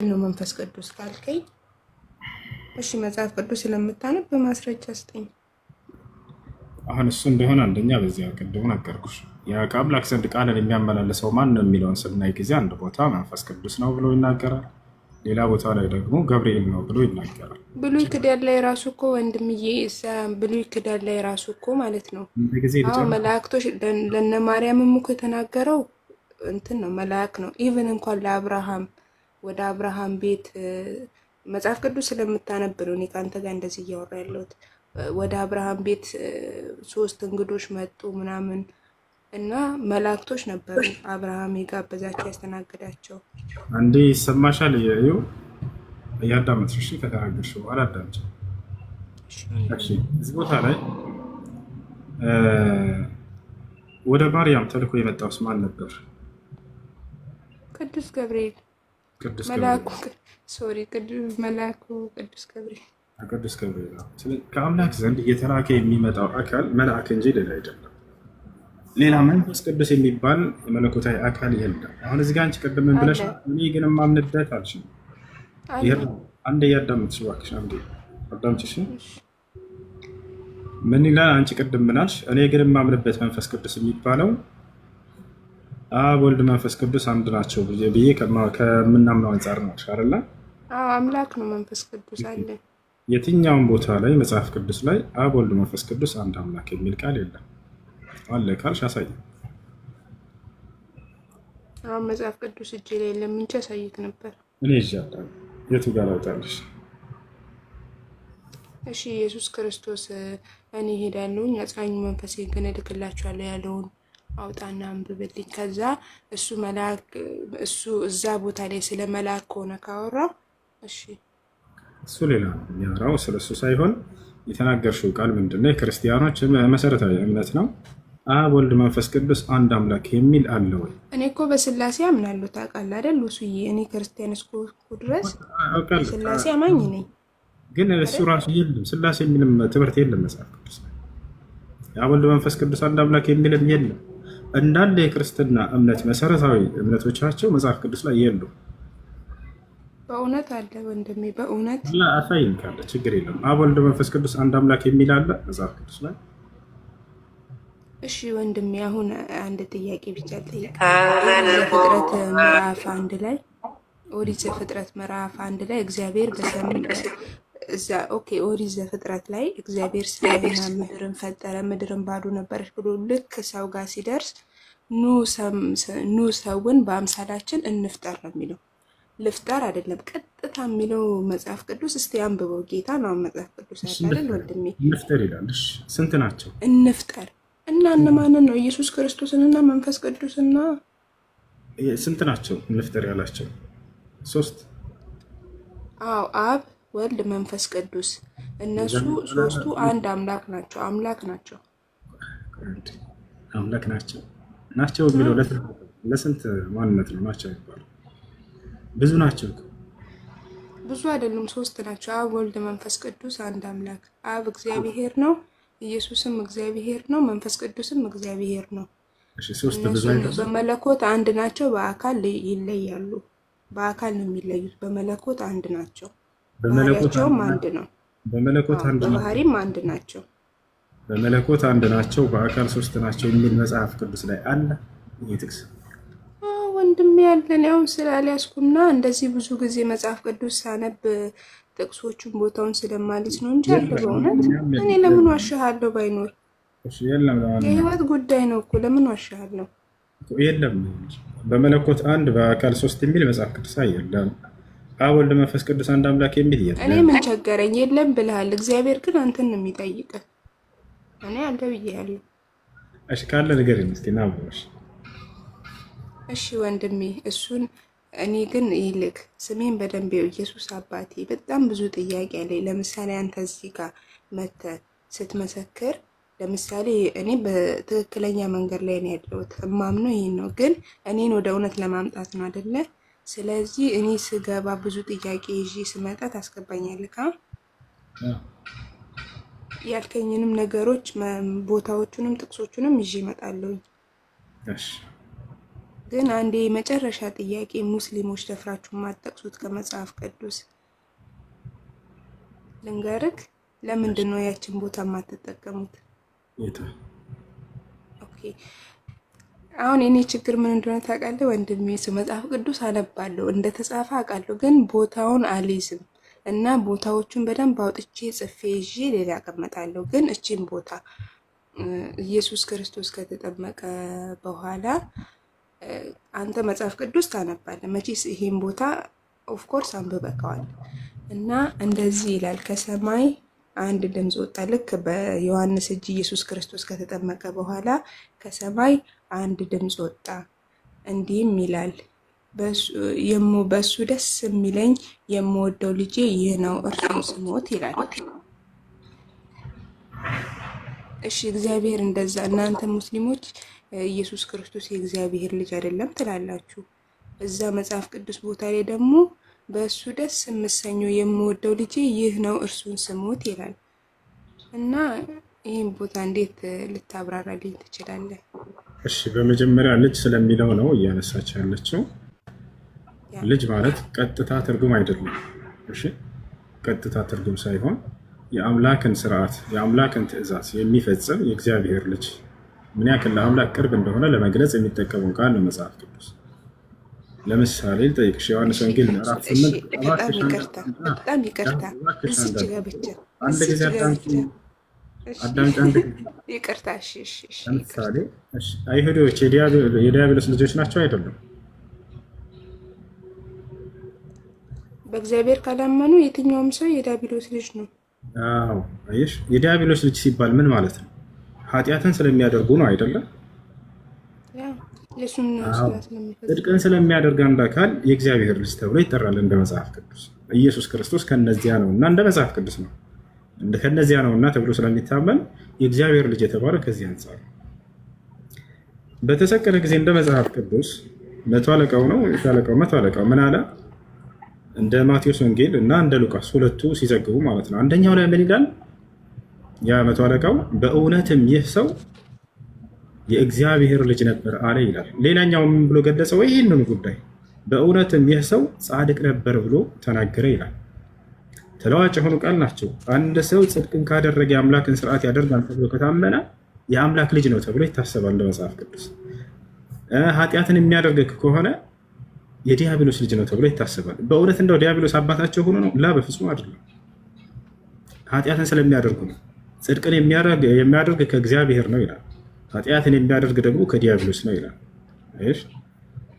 ነው መንፈስ ቅዱስ ካልከኝ እሺ መጽሐፍ ቅዱስ ስለምታነብ በማስረጃ ስጠኝ። አሁን እሱ እንደሆነ አንደኛ በዚያ ቅድሙ ነገርኩሽ። ከአምላክ ዘንድ ቃልን የሚያመላልሰው ማን ነው የሚለውን ስናይ ጊዜ አንድ ቦታ መንፈስ ቅዱስ ነው ብሎ ይናገራል፣ ሌላ ቦታ ላይ ደግሞ ገብርኤል ነው ብሎ ይናገራል። ብሉይ ኪዳን ላይ ራሱ እኮ ወንድምዬ እዛ ብሉይ ኪዳን ላይ ራሱ እኮ ማለት ነው መላእክቶች ለነ ማርያምም እኮ የተናገረው እንትን ነው መልአክ ነው። ኢቭን እንኳን ለአብርሃም ወደ አብርሃም ቤት መጽሐፍ ቅዱስ ስለምታነብ ነው እኔ ከአንተ ጋር እንደዚህ እያወራ ያለሁት። ወደ አብርሃም ቤት 3 እንግዶች መጡ ምናምን እና መላእክቶች ነበሩ አብርሃም የጋበዛቸው ያስተናገዳቸው። አንዴ ይሰማሻል? ይኸው እያዳመጥሽ እሺ፣ ከተናገርሽ በኋላ አዳምጪ እሺ። እዚህ ቦታ ላይ ወደ ማርያም ተልኮ የመጣውስ ማን ነበር? ቅዱስ ገብርኤል መልአኩ ቅዱስ ገብርኤል ከአምላክ ዘንድ እየተላከ የሚመጣው አካል መልአክ እንጂ ሌላ አይደለም። ሌላ መንፈስ ቅዱስ የሚባል መለኮታዊ አካል የለም። አሁን እዚህ ጋር አንቺ ቅድም ምን ብለሽ እኔ ግን የማምንበት አልሽኝ። አንዴ እያዳመጥሽ እባክሽ፣ አንዴ አዳምጪሽ። ምን ይላል? አንቺ ቅድም ምን አልሽ? እኔ ግን የማምንበት መንፈስ ቅዱስ የሚባለው አብ ወልድ መንፈስ ቅዱስ አንድ ናቸው ብዬ ከምናምነው አንጻር ነው አይደለ? አምላክ ነው መንፈስ ቅዱስ አለ። የትኛውም ቦታ ላይ መጽሐፍ ቅዱስ ላይ አብ ወልድ መንፈስ ቅዱስ አንድ አምላክ የሚል ቃል የለም። አለ ካልሽ አሳይ። መጽሐፍ ቅዱስ እጄ ላይ የለም እንጂ አሳይክ ነበር። እኔ ይዣለሁ። የቱ ጋር ላውጣልሽ? እሺ ኢየሱስ ክርስቶስ እኔ ሄዳለሁኝ አጽናኙ መንፈሴን ግን እልክላችኋለሁ ያለውን አውጣና አንብብልኝ። ከዛ እሱ መልአክ እሱ እዛ ቦታ ላይ ስለ መልአክ ከሆነ ካወራው እሺ፣ እሱ ሌላ የሚያወራው ስለሱ ሳይሆን የተናገርሽው ቃል ምንድነው? የክርስቲያኖች መሰረታዊ እምነት ነው። አብ ወልድ መንፈስ ቅዱስ አንድ አምላክ የሚል አለ ወይ? እኔ እኮ በስላሴ አምናለሁ ታውቃለህ አይደል? እሱዬ እኔ ክርስቲያን እስከሆንኩ ድረስ ስላሴ አማኝ ነኝ። ግን እሱ ራሱ የለም ስላሴ የሚልም ትምህርት የለም መጽሐፍ ቅዱስ። አብ ወልድ መንፈስ ቅዱስ አንድ አምላክ የሚልም የለም። እንዳለ የክርስትና እምነት መሰረታዊ እምነቶቻቸው መጽሐፍ ቅዱስ ላይ የሉ። በእውነት አለ ወንድሜ፣ በእውነት አሳይኝ ካለ ችግር የለም። አብ ወልድ መንፈስ ቅዱስ አንድ አምላክ የሚል አለ መጽሐፍ ቅዱስ ላይ? እሺ ወንድሜ፣ አሁን አንድ ጥያቄ ብቻ ልጠይቅ። ዘፍጥረት ምዕራፍ 1 ላይ ኦሪት ዘፍጥረት ምዕራፍ 1 ላይ እግዚአብሔር እዛ ኦኬ፣ ኦሪት ዘፍጥረት ላይ እግዚአብሔር ሰማይና ምድርን ፈጠረ፣ ምድርን ባዶ ነበረች ብሎ ልክ ሰው ጋር ሲደርስ ኑ ሰውን በአምሳላችን እንፍጠር ነው የሚለው። ልፍጠር አይደለም ቀጥታ የሚለው መጽሐፍ ቅዱስ። እስቲ አንብበው። ጌታ ነው መጽሐፍ ቅዱስ አይደል ወንድሜ? እንፍጠር ይላል። ስንት ናቸው? እንፍጠር እና እነማንን ነው? ኢየሱስ ክርስቶስንና መንፈስ ቅዱስና ስንት ናቸው እንፍጠር ያላቸው? 3። አዎ፣ አብ ወልድ መንፈስ ቅዱስ፣ እነሱ 3ቱ አንድ አምላክ ናቸው። አምላክ ናቸው ናቸው የሚለው ለስንት ማንነት ነው ናቸው ይባላል? ብዙ ናቸው። ብዙ አይደሉም፣ 3 ናቸው። አብ ወልድ መንፈስ ቅዱስ አንድ አምላክ። አብ እግዚአብሔር ነው፣ ኢየሱስም እግዚአብሔር ነው፣ መንፈስ ቅዱስም እግዚአብሔር ነው። በመለኮት አንድ ናቸው፣ በአካል ይለያሉ። በአካል ነው የሚለዩት፣ በመለኮት አንድ ናቸው። ባህሪያቸውም አንድ ነው። በባህሪም አንድ ናቸው። በመለኮት አንድ ናቸው፣ በአካል 3 ናቸው የሚል መጽሐፍ ቅዱስ ላይ አለ። ይጥቅስ ወንድም ያለን ያው ስላልያዝኩና እንደዚህ ብዙ ጊዜ መጽሐፍ ቅዱስ ሳነብ ጥቅሶቹን ቦታውን ስለማልይዝ ነው እንጂ አለ። በእውነት እኔ ለምን ዋሻሃለሁ? ባይኖር የህይወት ጉዳይ ነው እኮ ለምን ዋሻሃለሁ? የለም በመለኮት አንድ በአካል 3 የሚል መጽሐፍ ቅዱስ የለም። አብ ወልድ መንፈስ ቅዱስ አንድ አምላክ የሚል የለም። እኔ ምን ቸገረኝ? የለም ብለሃል። እግዚአብሔር ግን አንተን ነው የሚጠይቅህ። እኔ አለ ብያለሁ። እሺ ካለ ነገር እስኪ ና ብለሽ እሺ ወንድሜ፣ እሱን እኔ ግን ይልክ ስሜን በደንብ ኢየሱስ አባቴ። በጣም ብዙ ጥያቄ አለኝ። ለምሳሌ አንተ እዚህ ጋር መተህ ስትመሰክር፣ ለምሳሌ እኔ በትክክለኛ መንገድ ላይ ነው ያለሁት፣ እማምነው ይሄን ነው። ግን እኔን ወደ እውነት ለማምጣት ነው አይደለ? ስለዚህ እኔ ስገባ ብዙ ጥያቄ ይዤ ስመጣ ታስገባኛለህ። ያልከኝንም ነገሮች ቦታዎቹንም ጥቅሶቹንም ይዤ እመጣለሁ። ግን አንዴ የመጨረሻ ጥያቄ፣ ሙስሊሞች ደፍራችሁ የማትጠቅሱት ከመጽሐፍ ቅዱስ ልንገርክ፣ ለምንድን ነው ያችን ቦታ የማትጠቀሙት? ኦኬ አሁን የኔ ችግር ምን እንደሆነ ታውቃለህ ወንድሜ? መጽሐፍ ቅዱስ አነባለሁ እንደተጻፈ አውቃለሁ፣ ግን ቦታውን አልይዝም እና ቦታዎቹን በደንብ አውጥቼ ጽፌ ይዤ ሌላ ያቀመጣለሁ። ግን እቺን ቦታ ኢየሱስ ክርስቶስ ከተጠመቀ በኋላ አንተ መጽሐፍ ቅዱስ ታነባለህ መቼስ፣ ይሄን ቦታ ኦፍኮርስ አንብበከዋል። እና እንደዚህ ይላል፣ ከሰማይ አንድ ድምፅ ወጣ። ልክ በዮሐንስ እጅ ኢየሱስ ክርስቶስ ከተጠመቀ በኋላ ከሰማይ አንድ ድምፅ ወጣ፣ እንዲህም ይላል በእሱ ደስ የሚለኝ የምወደው ልጄ ይህ ነው፣ እርሱን ስሙት ይላል። እሺ እግዚአብሔር እንደዛ፣ እናንተ ሙስሊሞች ኢየሱስ ክርስቶስ የእግዚአብሔር ልጅ አይደለም ትላላችሁ። እዛ መጽሐፍ ቅዱስ ቦታ ላይ ደግሞ በእሱ ደስ የምሰኘው የምወደው ልጄ ይህ ነው፣ እርሱን ስሙት ይላል። እና ይህን ቦታ እንዴት ልታብራራልኝ ትችላለህ? እሺ በመጀመሪያ ልጅ ስለሚለው ነው እያነሳች ያለችው። ልጅ ማለት ቀጥታ ትርጉም አይደለም። እሺ ቀጥታ ትርጉም ሳይሆን የአምላክን ስርዓት የአምላክን ትእዛዝ የሚፈጽም የእግዚአብሔር ልጅ ምን ያክል ለአምላክ ቅርብ እንደሆነ ለመግለጽ የሚጠቀመው ቃል ነው መጽሐፍ ቅዱስ። ለምሳሌ ልጠይቅሽ፣ ዮሐንስ ወንጌል ምዕራፍ 8 በጣም ይቅርታ እዚች ጋር ብቻ አንድ ጊዜ አዳምጪ። ይቅርታ። ለምሳሌ አይሁዶች የዲያብሎስ ልጆች ናቸው አይደሉም? በእግዚአብሔር ካላመኑ የትኛውም ሰው የዲያብሎስ ልጅ ነው። አዎ አየሽ፣ የዲያብሎስ ልጅ ሲባል ምን ማለት ነው? ኃጢአትን ስለሚያደርጉ ነው አይደለም? ጽድቅን ስለሚያደርግ አንድ አካል የእግዚአብሔር ልጅ ተብሎ ይጠራል እንደ መጽሐፍ ቅዱስ። ኢየሱስ ክርስቶስ ከነዚያ ነው እና እንደ መጽሐፍ ቅዱስ ነው ከነዚያ ነው እና ተብሎ ስለሚታመን የእግዚአብሔር ልጅ የተባለው ከዚህ አንጻር። በተሰቀለ ጊዜ እንደ መጽሐፍ ቅዱስ መቶ አለቃው ነው ሻለቃው መቶ አለቃው ምን አለ? እንደ ማቴዎስ ወንጌል እና እንደ ሉቃስ ሁለቱ ሲዘግቡ ማለት ነው። አንደኛው ላይ ምን ይላል? ያ መቶ አለቃው በእውነትም ይህ ሰው የእግዚአብሔር ልጅ ነበር አለ ይላል። ሌላኛው ምን ብሎ ገለጸው? ይህንን ጉዳይ በእውነትም ይህ ሰው ጻድቅ ነበር ብሎ ተናገረ ይላል። ተለዋጭ የሆኑ ቃል ናቸው። አንድ ሰው ጽድቅን ካደረገ የአምላክን ስርዓት ያደርጋል ተብሎ ከታመነ የአምላክ ልጅ ነው ተብሎ ይታሰባል እንደ መጽሐፍ ቅዱስ። ኃጢአትን የሚያደርግ ከሆነ የዲያብሎስ ልጅ ነው ተብሎ ይታሰባል። በእውነት እንደው ዲያብሎስ አባታቸው ሆኖ ነው? ላ በፍጹም አይደለም። ኃጢአትን ስለሚያደርጉ ነው። ጽድቅን የሚያደርግ ከእግዚአብሔር ነው ይላል። ኃጢአትን የሚያደርግ ደግሞ ከዲያብሎስ ነው ይላል። እሺ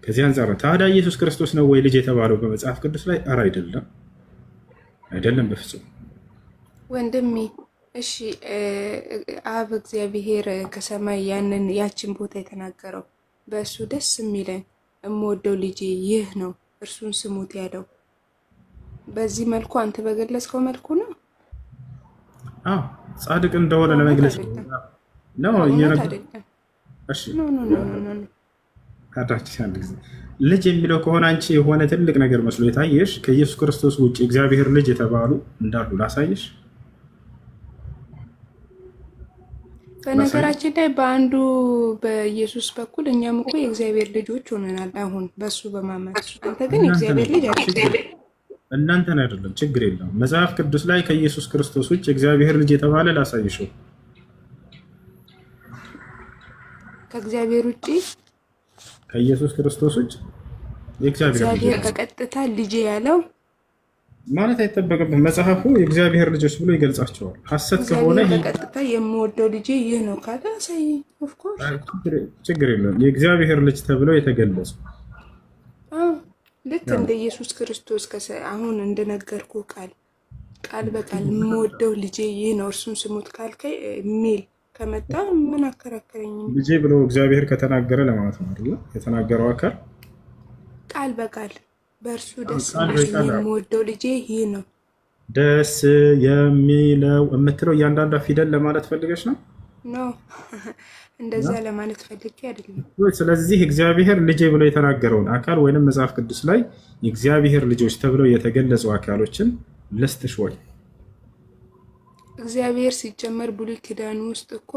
ከዚህ አንጻር ታዲያ ኢየሱስ ክርስቶስ ነው ወይ ልጅ የተባለው በመጽሐፍ ቅዱስ ላይ? ኧረ አይደለም፣ አይደለም በፍጹም ወንድሜ። እሺ አብ እግዚአብሔር ከሰማይ ያችን ቦታ የተናገረው በእሱ ደስ የሚለኝ የምወደው ልጄ ይህ ነው እርሱን ስሙት ያለው በዚህ መልኩ አንተ በገለጽከው መልኩ ነው? አዎ ጻድቅ እንደሆነ ለመግለጽ ነው። ልጅ የሚለው ከሆነ አንቺ የሆነ ትልቅ ነገር መስሎ የታየሽ ከኢየሱስ ክርስቶስ ውጭ እግዚአብሔር ልጅ የተባሉ እንዳሉ ላሳየሽ። በነገራችን ላይ በአንዱ በኢየሱስ በኩል እኛም እኮ የእግዚአብሔር ልጆች ሆነናል አሁን በሱ በማመን። አንተ ግን የእግዚአብሔር ልጅ አይደለም። እናንተን አይደለም፣ ችግር የለም። መጽሐፍ ቅዱስ ላይ ከኢየሱስ ክርስቶስ ውጭ እግዚአብሔር ልጅ የተባለ ላሳይሽ። ከእግዚአብሔር ውጭ ከኢየሱስ ክርስቶስ ውጭ እግዚአብሔር በቀጥታ ልጅ ያለው ማለት አይጠበቅብን። መጽሐፉ የእግዚአብሔር ልጆች ብሎ ይገልጻቸዋል። ሐሰት ከሆነ በቀጥታ የምወደው ልጅ ይህ ነው ካለ ሳይ ኦፍኮርስ ችግር የለም። የእግዚአብሔር ልጅ ተብለው የተገለጹ ልክ እንደ ኢየሱስ ክርስቶስ አሁን እንደነገርኩ ቃል በቃል የምወደው ልጄ ይህ ነው እርሱን ስሙት ካልከኝ የሚል ከመጣ ምን አከራከረኝ? ልጄ ብሎ እግዚአብሔር ከተናገረ ለማለት ነው አይደል? የተናገረው አካል ቃል በቃል በእርሱ ደስ የምወደው ልጄ ይህ ነው። ደስ የሚለው የምትለው እያንዳንዷ ፊደል ለማለት ፈልገች ነው? ኖ እንደዛ ለማለት ፈልጌ አይደለም። ስለዚህ እግዚአብሔር ልጄ ብሎ የተናገረውን አካል ወይንም መጽሐፍ ቅዱስ ላይ የእግዚአብሔር ልጆች ተብለው የተገለጹ አካሎችን ልስትሽ ወይ? እግዚአብሔር ሲጀመር ብሉይ ኪዳን ውስጥ እኮ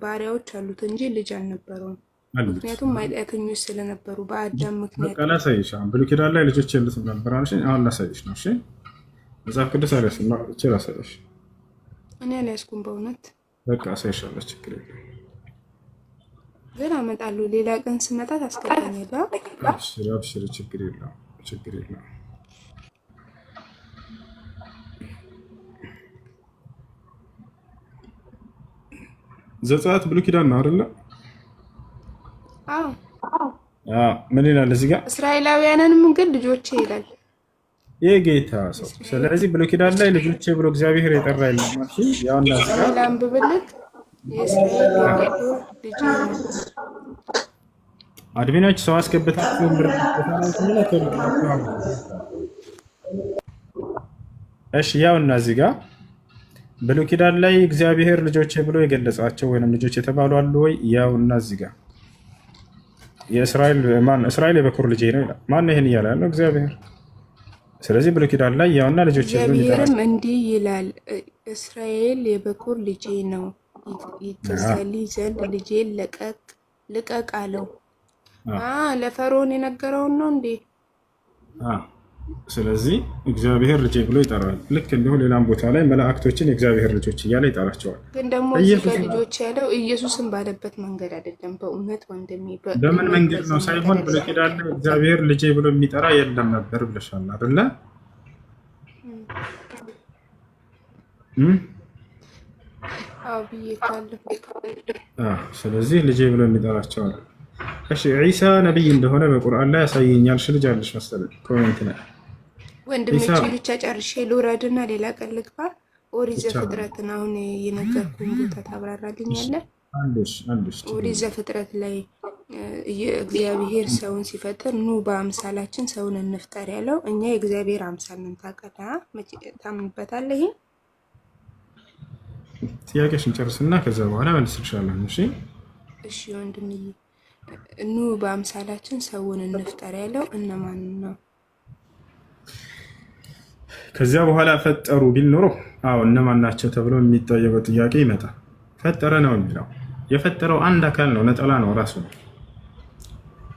ባሪያዎች አሉት እንጂ ልጅ አልነበረውም። ምክንያቱም ኃጢአተኞች ስለነበሩ በአዳም ምክንያት። በቃ ላሳይሽ። አሁን ብሉይ ኪዳን ላይ ልጆች የሉትም ነበር አልሽኝ። አሁን ላሳይሽ ነው። እሺ መጽሐፍ ቅዱስ አልያዝኩም ነው እቺ ላሳይሽ። እኔ አልያዝኩም በእውነት። በቃ አሳይሻለሁ፣ ችግር የለም። ግን አመጣለሁ። ሌላ ቀን ስመጣ ታስገባኛለህ። አብሽሪ አብሽሪ፣ ችግር የለም፣ ችግር የለም። ዘጸአት ብሉይ ኪዳን ነው አይደለ? አዎ። ምን ይላል እዚህ ጋር? እስራኤላውያንንም ግን ልጆቼ ይላል የጌታ ሰው። ስለዚህ ብሉይ ኪዳን ላይ ልጆቼ ብሎ እግዚአብሔር የጠራ የለም ማለት ነው። ያውና ሰላም ብብልክ የእስራኤል ልጅ ነው። አድሚኖች ሰው አስገብታችሁ እሺ፣ ያውና እዚህ ጋር ብሉይ ኪዳን ላይ እግዚአብሔር ልጆቼ ብሎ የገለጻቸው ወይንም ልጆች የተባሉ አሉ ወይ? ያውና እዚህ ጋር እስራኤል የበኩር ልጄ ነው ይላል። ማን ይሄን እያለ ያለው? እግዚአብሔር። ስለዚህ ብሉይ ኪዳን ላይ ያውና ልጆቼ ብሎ እግዚአብሔርም እንዲህ ይላል፣ እስራኤል የበኩር ልጄ ነው፣ ይገዛልኝ ዘንድ ልጄን ልቀቅ አለው። ለፈርዖን የነገረውን ነው እንዴ? ስለዚህ እግዚአብሔር ልጄ ብሎ ይጠራል። ልክ እንዲሁ ሌላም ቦታ ላይ መላእክቶችን የእግዚአብሔር ልጆች እያለ ይጠራቸዋል። ግን ደግሞ እዚህ ልጆች ያለው ኢየሱስን ባለበት መንገድ አይደለም። በእውነት ወንድሜ፣ በምን መንገድ ነው ሳይሆን ብሉይ ኪዳን ላይ እግዚአብሔር ልጄ ብሎ የሚጠራ የለም ነበር ብለሻል አይደለ? ስለዚህ ልጄ ብሎ የሚጠራቸዋል። እሺ ዒሳ ነቢይ እንደሆነ በቁርአን ላይ ያሳየኛል። ልጅ አለሽ መሰለኝ ኮሜንት ላይ ወንድሞቼ ብቻ ጨርሼ ልውረድና ሌላ ቀን ልግባ። ኦሪት ዘፍጥረትን አሁን የነገርኩህን ቦታ ታብራራልኛለህ? ኦሪት ዘፍጥረት ላይ እግዚአብሔር ሰውን ሲፈጥር ኑ በአምሳላችን ሰውን እንፍጠር ያለው እኛ የእግዚአብሔር አምሳል ነን። ታምንበታለህ? ይሄ ጥያቄሽን ጨርስና ከዛ በኋላ መልስልሻለሁ። እሺ ወንድምዬ፣ ኑ በአምሳላችን ሰውን እንፍጠር ያለው እነማን ነው? ከዚያ በኋላ ፈጠሩ ቢል ኖሮ አዎ እነማን ናቸው ተብሎ የሚጠየቀው ጥያቄ ይመጣል። ፈጠረ ነው የሚለው። የፈጠረው አንድ አካል ነው፣ ነጠላ ነው፣ ራሱ ነው።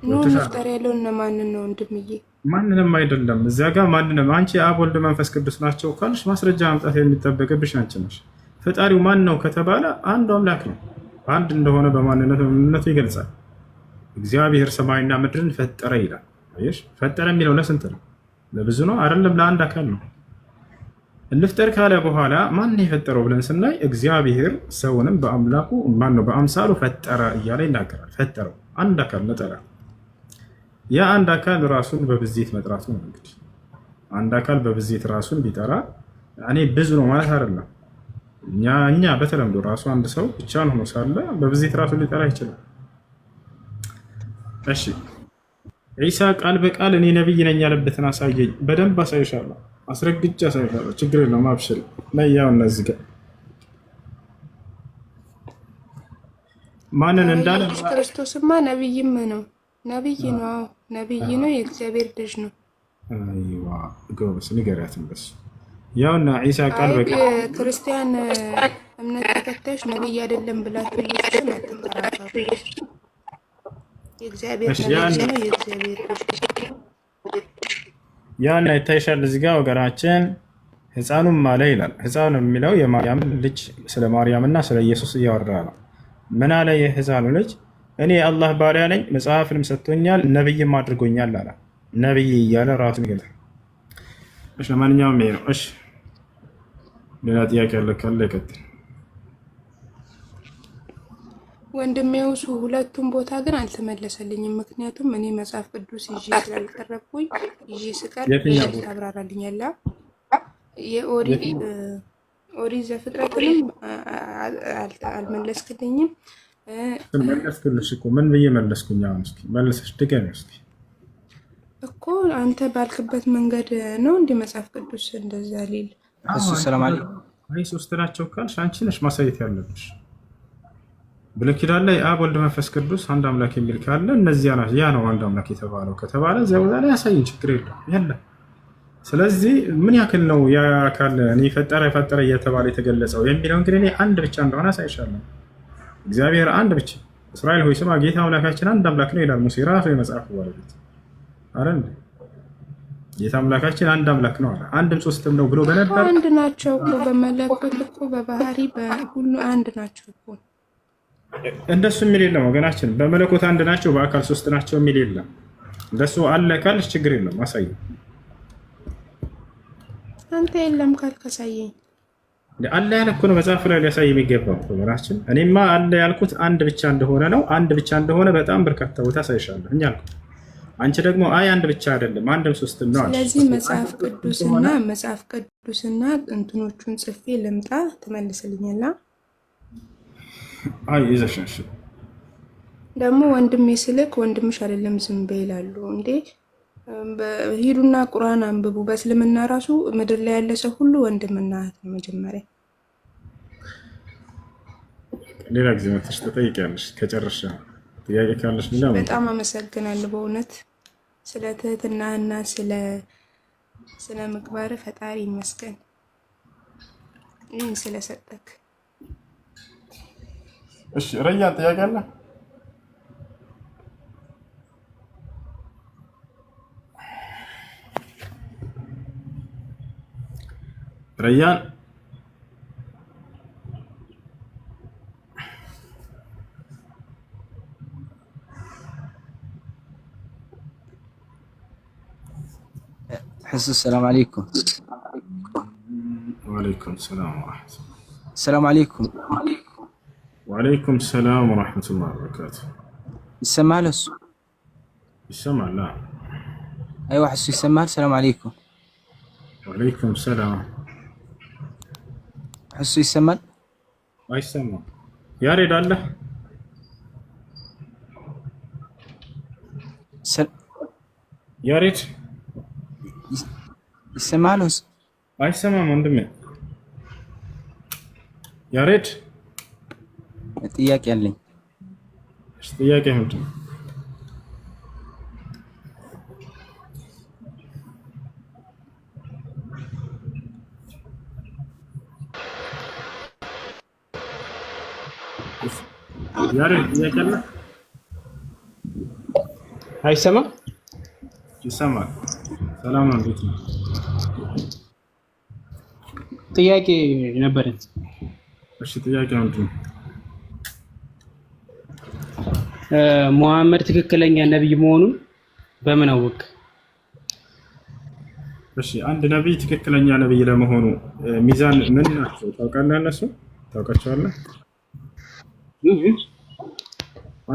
ኑ እንፍጠር ያለው እነማን ነው ወንድምዬ? ማንንም አይደለም። እዚያ ጋር ማንንም አንቺ አብ ወልድ መንፈስ ቅዱስ ናቸው ካልሽ ማስረጃ ማምጣት የሚጠበቅብሽ አንቺ ነሽ። ፈጣሪው ማን ነው ከተባለ አንዱ አምላክ ነው። አንድ እንደሆነ በማንነቱ ይገልጻል። እግዚአብሔር ሰማይና ምድርን ፈጠረ ይላል። አየሽ፣ ፈጠረ የሚለው ለስንት ነው? ለብዙ ነው አይደለም፣ ለአንድ አካል ነው። እንፍጠር ካለ በኋላ ማን የፈጠረው ብለን ስናይ እግዚአብሔር ሰውንም በአምላኩ ማን ነው በአምሳሉ ፈጠረ እያለ ይናገራል። ፈጠረው አንድ አካል ነጠላ። ያ አንድ አካል ራሱን በብዜት መጥራቱ ነው። እንግዲህ አንድ አካል በብዜት ራሱን ቢጠራ እኔ ብዙ ነው ማለት አይደለም። እኛ በተለምዶ ራሱ አንድ ሰው ብቻውን ሆኖ ሳለ በብዜት ራሱን ሊጠራ ይችላል። እሺ ዒሳ ቃል በቃል እኔ ነብይ ነኝ ያለበትን አሳየኝ። በደንብ አሳይሻለሁ፣ አስረግጬ አሳይሻለሁ። ችግር የለውም አብሽር። ነያው እነዚህ ጋር ማንን እንዳለ ኢየሱስ ክርስቶስማ ነብይም ነው፣ ነብይ ነው፣ ነብይ ነው፣ የእግዚአብሔር ልጅ ነው። አይዋ ጎበስ ንገሪያት እንደሱ። ያውና ዒሳ ቃል በቃል ክርስቲያን እምነት ተከታዮች ነብይ አይደለም ብላችሁ ኢየሱስን አትከራከሩ። የእግዚአብሔር ልጅ ነው፣ የእግዚአብሔር ልጅ ያን አይታይሻል። እዚህ ጋር ወገናችን ሕፃኑም አለ ይላል። ሕፃኑ የሚለው የማርያም ልጅ ስለ ማርያምና ስለ ኢየሱስ እያወራ ነው። ምን አለ? የሕፃኑ ልጅ እኔ አላህ ባሪያ ነኝ፣ መጽሐፍንም ሰጥቶኛል፣ ነብይም አድርጎኛል አለ። ነብይ እያለ ራሱን ይገልጻል። እሺ ለማንኛውም ይሄ ነው። እሺ ሌላ ጥያቄ ያለ ካለ ይቀጥል። ወንድሜ ውሱ ሁለቱም ቦታ ግን አልተመለሰልኝም። ምክንያቱም እኔ መጽሐፍ ቅዱስ ይዤ ስላልቀረብኩኝ ይዤ ስቀርብ ታብራራልኛለህ። የኦሪት ዘፍጥረትንም አልመለስክልኝም። መለስክልሽ እኮ ምን ብዬ መለስኩኝ? አሁን እስኪ መለሰሽ ድገሚ እስኪ እኮ አንተ ባልክበት መንገድ ነው እንዲህ መጽሐፍ ቅዱስ እንደዛ ሊል እሱ ሰላም አለይኩም። አይ ሶስት ናቸው ካልሽ አንቺ ነሽ ማሳየት ያለብሽ። ብሉይ ኪዳን ላይ አብ ወልድ መንፈስ ቅዱስ አንድ አምላክ የሚል ካለ እነዚያ ናቸው። ያ ነው አንድ አምላክ የተባለው ከተባለ እዚያ ቦታ ላይ ያሳይን፣ ችግር የለም። ስለዚህ ምን ያክል ነው ያ አካል እኔ ፈጠረ እየተባለ የተገለጸው የሚለው እንግዲህ እኔ አንድ ብቻ እንደሆነ አሳይሻለሁ። እግዚአብሔር አንድ ብቻ እስራኤል ሆይ ስማ ጌታ አምላካችን አንድ አምላክ ነው ይላል ሙሴ ራሱ የመጽሐፉ ባለቤት አረ እንዴ ጌታ አምላካችን አንድ አምላክ ነው አለ። አንድም ሶስትም ነው ብሎ በነበር አንድ ናቸው እኮ በመለኮት እኮ በባህሪ በሁሉ አንድ ናቸው እኮ። እንደሱ የሚል የለም ወገናችን። በመለኮት አንድ ናቸው፣ በአካል ሶስት ናቸው የሚል የለም። እንደሱ አለ ካልሽ ችግር የለም አሳየኝ። አንተ የለም ካልክ አሳየኝ። አለ ያለ እኮ ነው መጽሐፍ ላይ ሊያሳይ የሚገባው ወገናችን። እኔማ አለ ያልኩት አንድ ብቻ እንደሆነ ነው። አንድ ብቻ እንደሆነ በጣም በርካታ ቦታ አሳይሻለሁ እኛ አልኩ። አንቺ ደግሞ አይ አንድ ብቻ አይደለም አንድም ሶስትም ነው። ስለዚህ መጽሐፍ ቅዱስና እንትኖቹን ጽፌ ልምጣ ትመልስልኛላ? አይ ይዘሽሽ ደግሞ ወንድሜ ስልክ ወንድምሽ አይደለም ዝም በይ ይላሉ እንዴ። ሂዱና ቁርአን አንብቡ። በእስልምና ራሱ ምድር ላይ ያለ ሰው ሁሉ ወንድምና እህት ነው መጀመሪያ። ሌላ ጊዜ መጥተሽ ትጠይቂያለሽ ከጨረሻ ጥያቄ ካለሽ ሌላ። በጣም አመሰግናለሁ በእውነት ስለ ትህትናህና ስለ ምግባር ፈጣሪ ይመስገን ይህን ስለሰጠክ። እሺ ረያን ጥያቄ አለ? ረያን حس السلام عليكم. وعليكم السلام ورحمة الله. السلام عليكم. وعليكم السلام ورحمة الله وبركاته. يسمع له؟ يسمع لا. أيوة حسوا يسمع. السلام عليكم. وعليكم السلام. حسوا يسمع؟ ما يسمع. يا ريت الله. يا ريت. يسمع له؟ አይሰማም ወንድሜ። ያሬድ ጥያቄ አለኝ። እሺ ጥያቄ ምንድን ነው? ያሬድ ጥያቄ አለ? አይሰማም? ይሰማል። ሰላም ነው፣ እንዴት ነው? ጥያቄ ነበረኝ። እሺ ጥያቄ ምንድን ነው? ሙሐመድ ትክክለኛ ነብይ መሆኑን በምን አወቅ? እሺ አንድ ነብይ ትክክለኛ ነብይ ለመሆኑ ሚዛን ምን ናቸው ታውቃለህ? እነሱ ታውቃቸዋለህ?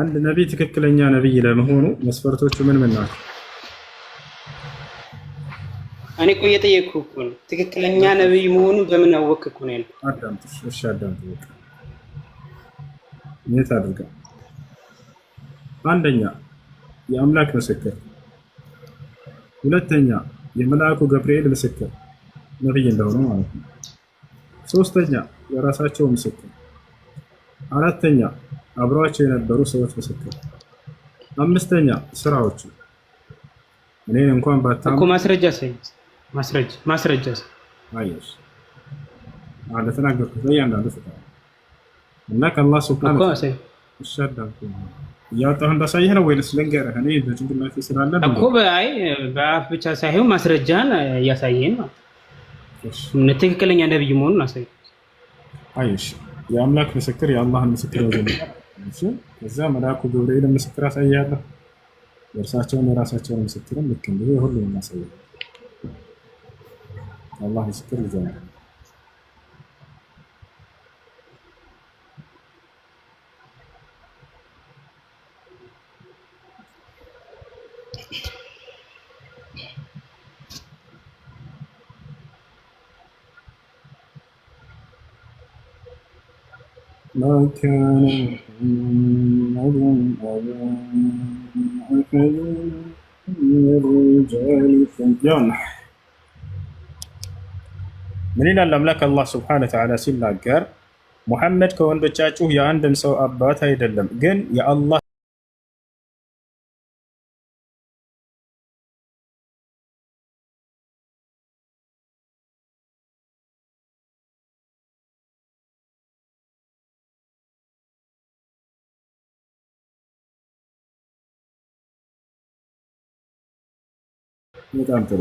አንድ ነብይ ትክክለኛ ነብይ ለመሆኑ መስፈርቶቹ ምን ምን ናቸው? እኔ እኮ እየጠየቅኩህ እኮ ነው። ትክክለኛ ነብይ መሆኑን በምን አወቅህ እኮ ነው ያልኩህ። አዳምጥ። እሺ አዳምጥ። የት አድርጋ? አንደኛ የአምላክ ምስክር፣ ሁለተኛ የመልአኩ ገብርኤል ምስክር ነብይ እንደሆነ ማለት ነው። ሶስተኛ የራሳቸው ምስክር፣ አራተኛ አብረዋቸው የነበሩ ሰዎች ምስክር፣ አምስተኛ ስራዎቹ እኔን እንኳን ባታም እኮ ማስረጃ ሳይንስ ማስረጃ አይሽ አለ ተናገርኩት በእያንዳንዱ ፍታ እና ከአላህ ሱብሃነሁ ወተዓላ እሻዳልኩ እያወጣሁ እንዳሳየህ ነው ወይስ ልንገርህ? እኔ በጭንቅላቴ ስላለ እኮ በአይ በአፍ ብቻ ሳይሆን ማስረጃን እያሳየን ነው። ትክክለኛ ነብይ መሆኑን አሳይ። አይሽ የአምላክ ምስክር የአላህን ምስክር ወገን እሺ፣ ከዛ መልአኩ ገብርኤል ምስክር አሳያለሁ፣ የእርሳቸውን የራሳቸውን ምስክርም ልክ እንዲሁ ሁሉንም አሳያለሁ። አላህ ምስክር ይዘናል። ما كان محمد أبا أحد من رجالكم ምን ይላል አምላክ አላህ ስብሐነ ወተዓላ ሲናገር ሙሐመድ ከወንዶቻችሁ የአንድን ሰው አባት አይደለም፣ ግን የአላህ በጣም ጥሩ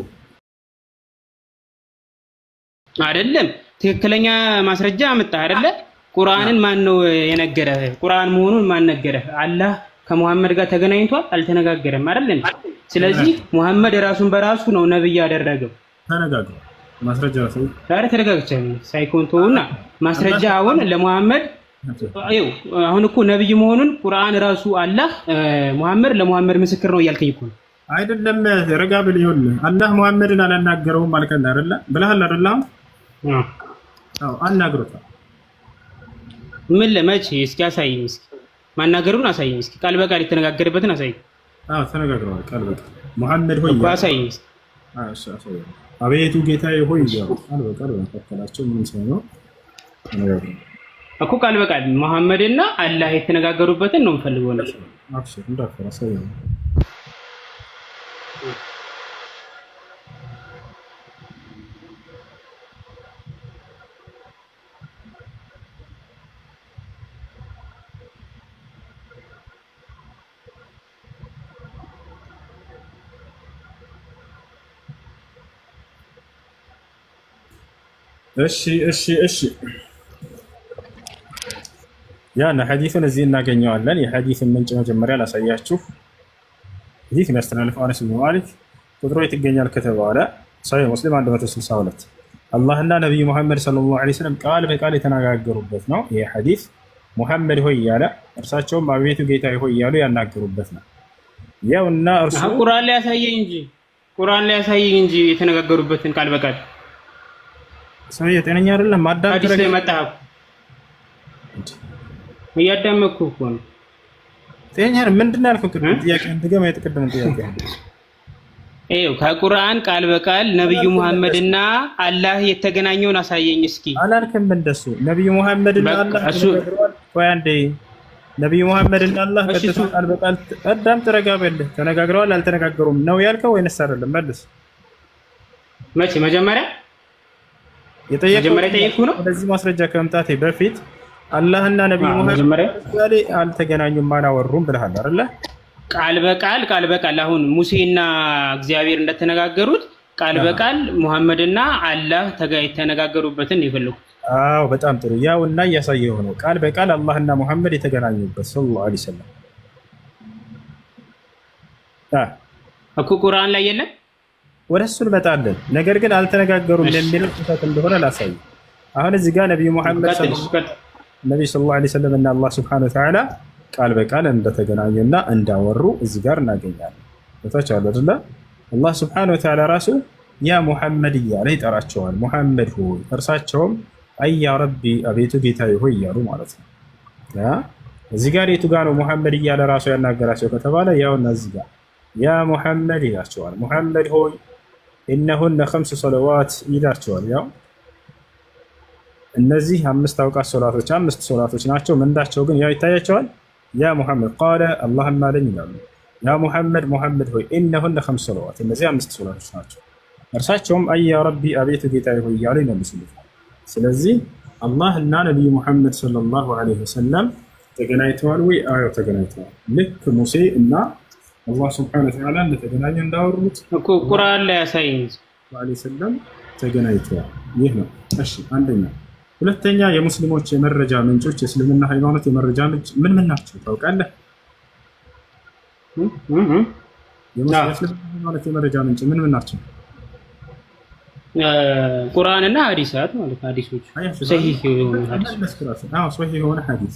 አይደለም። ትክክለኛ ማስረጃ አመጣ አይደለ? ቁርአንን ማን ነው የነገረህ? ቁርአን መሆኑን ማን ነገረህ? አላህ ከሙሐመድ ጋር ተገናኝቷል? አልተነጋገረም አይደል? ስለዚህ ሙሐመድ ራሱን በራሱ ነው ነብይ ያደረገው። ተነጋግሮ ማስረጃ ነው። ዛሬ ተረጋግቻለሁ። ሳይኮንቶና ማስረጃ አሁን ለሙሐመድ አሁን እኮ ነብይ መሆኑን ቁርአን ራሱ አላህ ሙሐመድ ለሙሐመድ ምስክር ነው እያልከኝ እኮ ነው። አይደለም ረጋ ብል ይኸውልህ፣ አላህ ሙሐመድን አላናገረውም አልከኝ አይደለ? ብለሃል አይደለ? አዎ አናግሮታል። ምን ለመቼ? እስኪ አሳይኝ፣ እስኪ ማናገሩን አሳይኝ፣ እስኪ ቃል በቃል የተነጋገረበትን አሳይኝ። አዎ ተነጋግረዋል ቃል በቃል ሙሐመድ ሆይ አሳይኝ። አቤቱ ጌታዬ ሆይ ያው ቃል በቃል በመካከላቸው ምን ሳይኖር ተነጋግረዋል እኮ ቃል በቃል ሙሐመድና አላህ የተነጋገሩበትን ነው የምፈልገው ነው። አብሽር እንዳፈራ ሳይሆን እሺ ያን ሐዲሱን እዚህ እናገኘዋለን። የሐዲስን ምንጭ መጀመሪያ ላሳያችሁ። ሐዲስ የሚያስተላልፈው አነስ ብን ማሊክ ቁጥሩ የት ይገኛል ከተባለ ሰሒህ ሙስሊም 162 አላህና ነቢዩ ሙሐመድ ሰለላሁ ዐለይሂ ወሰለም ቃል በቃል የተነጋገሩበት ነው። ይሄ ሐዲስ ሙሐመድ ሆይ እያለ እርሳቸውም አቤቱ ጌታዬ ሆይ እያሉ ያናገሩበት ነው። ያውና እርሱ ቁርአን ላይ ያሳየኝ እንጂ የተነጋገሩበትን ቃል በቃል ሰውዬ ጤነኛ አይደለም። ሐዲስ ላይ መጣህ እያዳመኩ እኮ ነው። ጤነኛ ምንድን ነው ያልከው? ቅድም ጥያቄ እንትገማ የተቀደመ ጥያቄ ይኸው ከቁርአን ቃል በቃል ነብዩ ሙሐመድና አላህ የተገናኘውን አሳየኝ እስኪ አላልክም? እንደሱ ነብዩ ሙሐመድና አላህ ተነጋግረዋል። ቆይ አንዴ ነብዩ ሙሐመድና አላህ ከተሰው ቃል በቃል አዳም ተረጋበልህ ተነጋግረዋል አልተነጋገሩም ነው ያልከው ወይንስ አይደለም? መልስ። መቼ መጀመሪያ የጠየቅኩህ ነው። ወደዚህ ማስረጃ ከመምጣቴ በፊት አላህና ነብዩ ሙሐመድ አልተገናኙም አላወሩም ብለሃል አይደለ? ቃል በቃል አሁን ሙሴና እግዚአብሔር እንደተነጋገሩት ቃል በቃል ሙሐመድና አላህ የተነጋገሩበትን የፈለኩት። አዎ በጣም ጥሩ። ያውና እያሳየው ነው ቃል በቃል አላህና ሙሐመድ የተገናኙበት ሰለላሁ ዐለይሂ ወሰለም እኮ ቁርአን ላይ የለም። ወደ እሱ እንመጣለን። ነገር ግን አልተነጋገሩም የሚለው ስህተት እንደሆነ ላሳይ። አሁን እዚህ ጋር ነብዩ ሙሐመድ ሰለላሁ ዐለይሂ ወሰለም እና አላህ ሱብሓነሁ ወተዓላ ቃል በቃል እንደተገናኙና እንዳወሩ እዚህ ጋር እናገኛለን። ቦታች አለ አይደለ? አላህ ሱብሓነሁ ወተዓላ ራሱ ያ ሙሐመድ እያለ ይጠራቸዋል። ሙሐመድ ሆይ፣ እርሳቸውም አያ ረቢ አቤቱ ጌታዬ ሆይ እያሉ ማለት ነው። እዚህ ጋር የቱ ጋር ነው ሙሐመድ እያለ ራሱ ያናገራቸው ከተባለ ያውና እዚህ ጋር ያ ሙሐመድ ይላቸዋል። ሙሐመድ ሆይ ኢነሁነ ኸምስ ሰለዋት ይላቸዋል። ያው እነዚህ አምስት አውቃት ሶላቶች አምስት ሶላቶች ናቸው። ምንዳቸው ግን ያው ይታያቸዋል። ያ ሙሐመድ ቃለ አላህም አለኝ ይላሉ። ያ ሙሐመድ ሙሐመድ ሆይ ኢነሁነ ኸምስ ሰለዋት እነዚህ አምስት ሶላቶች ናቸው። እርሳቸውም አያ ረቢ አቤቱ ጌታዬ ሆይ እያሉ ይመልሱልታል። ስለዚህ አላህ እና ነቢዩ ሙሐመድ ሰለላሁ ዐለይሂ ወሰለም ተገናኝተዋል ወይ? አዎ ተገናኝተዋል። ልክ ሙሴ እና አላህ ሱብሓነሁ ወተዓላ እንደተገናኙ እንዳወሩት እኮ ቁርአን ላይ ያሳየኝ ዐለይሂ ወሰለም ተገናኝተዋል። ይህ ነው። እሺ አንደኛ። ሁለተኛ የሙስሊሞች የመረጃ ምንጮች የእስልምና ሃይማኖት የመረጃ ምንጭ ምን ምን ናቸው ታውቃለህ? የእስልምና ሃይማኖት የመረጃ ምንጭ ምን ምን ናቸው? ቁርአንና ሐዲሳት ማለት ሐዲሶች ሰሂህ የሆኑ ሐዲስ።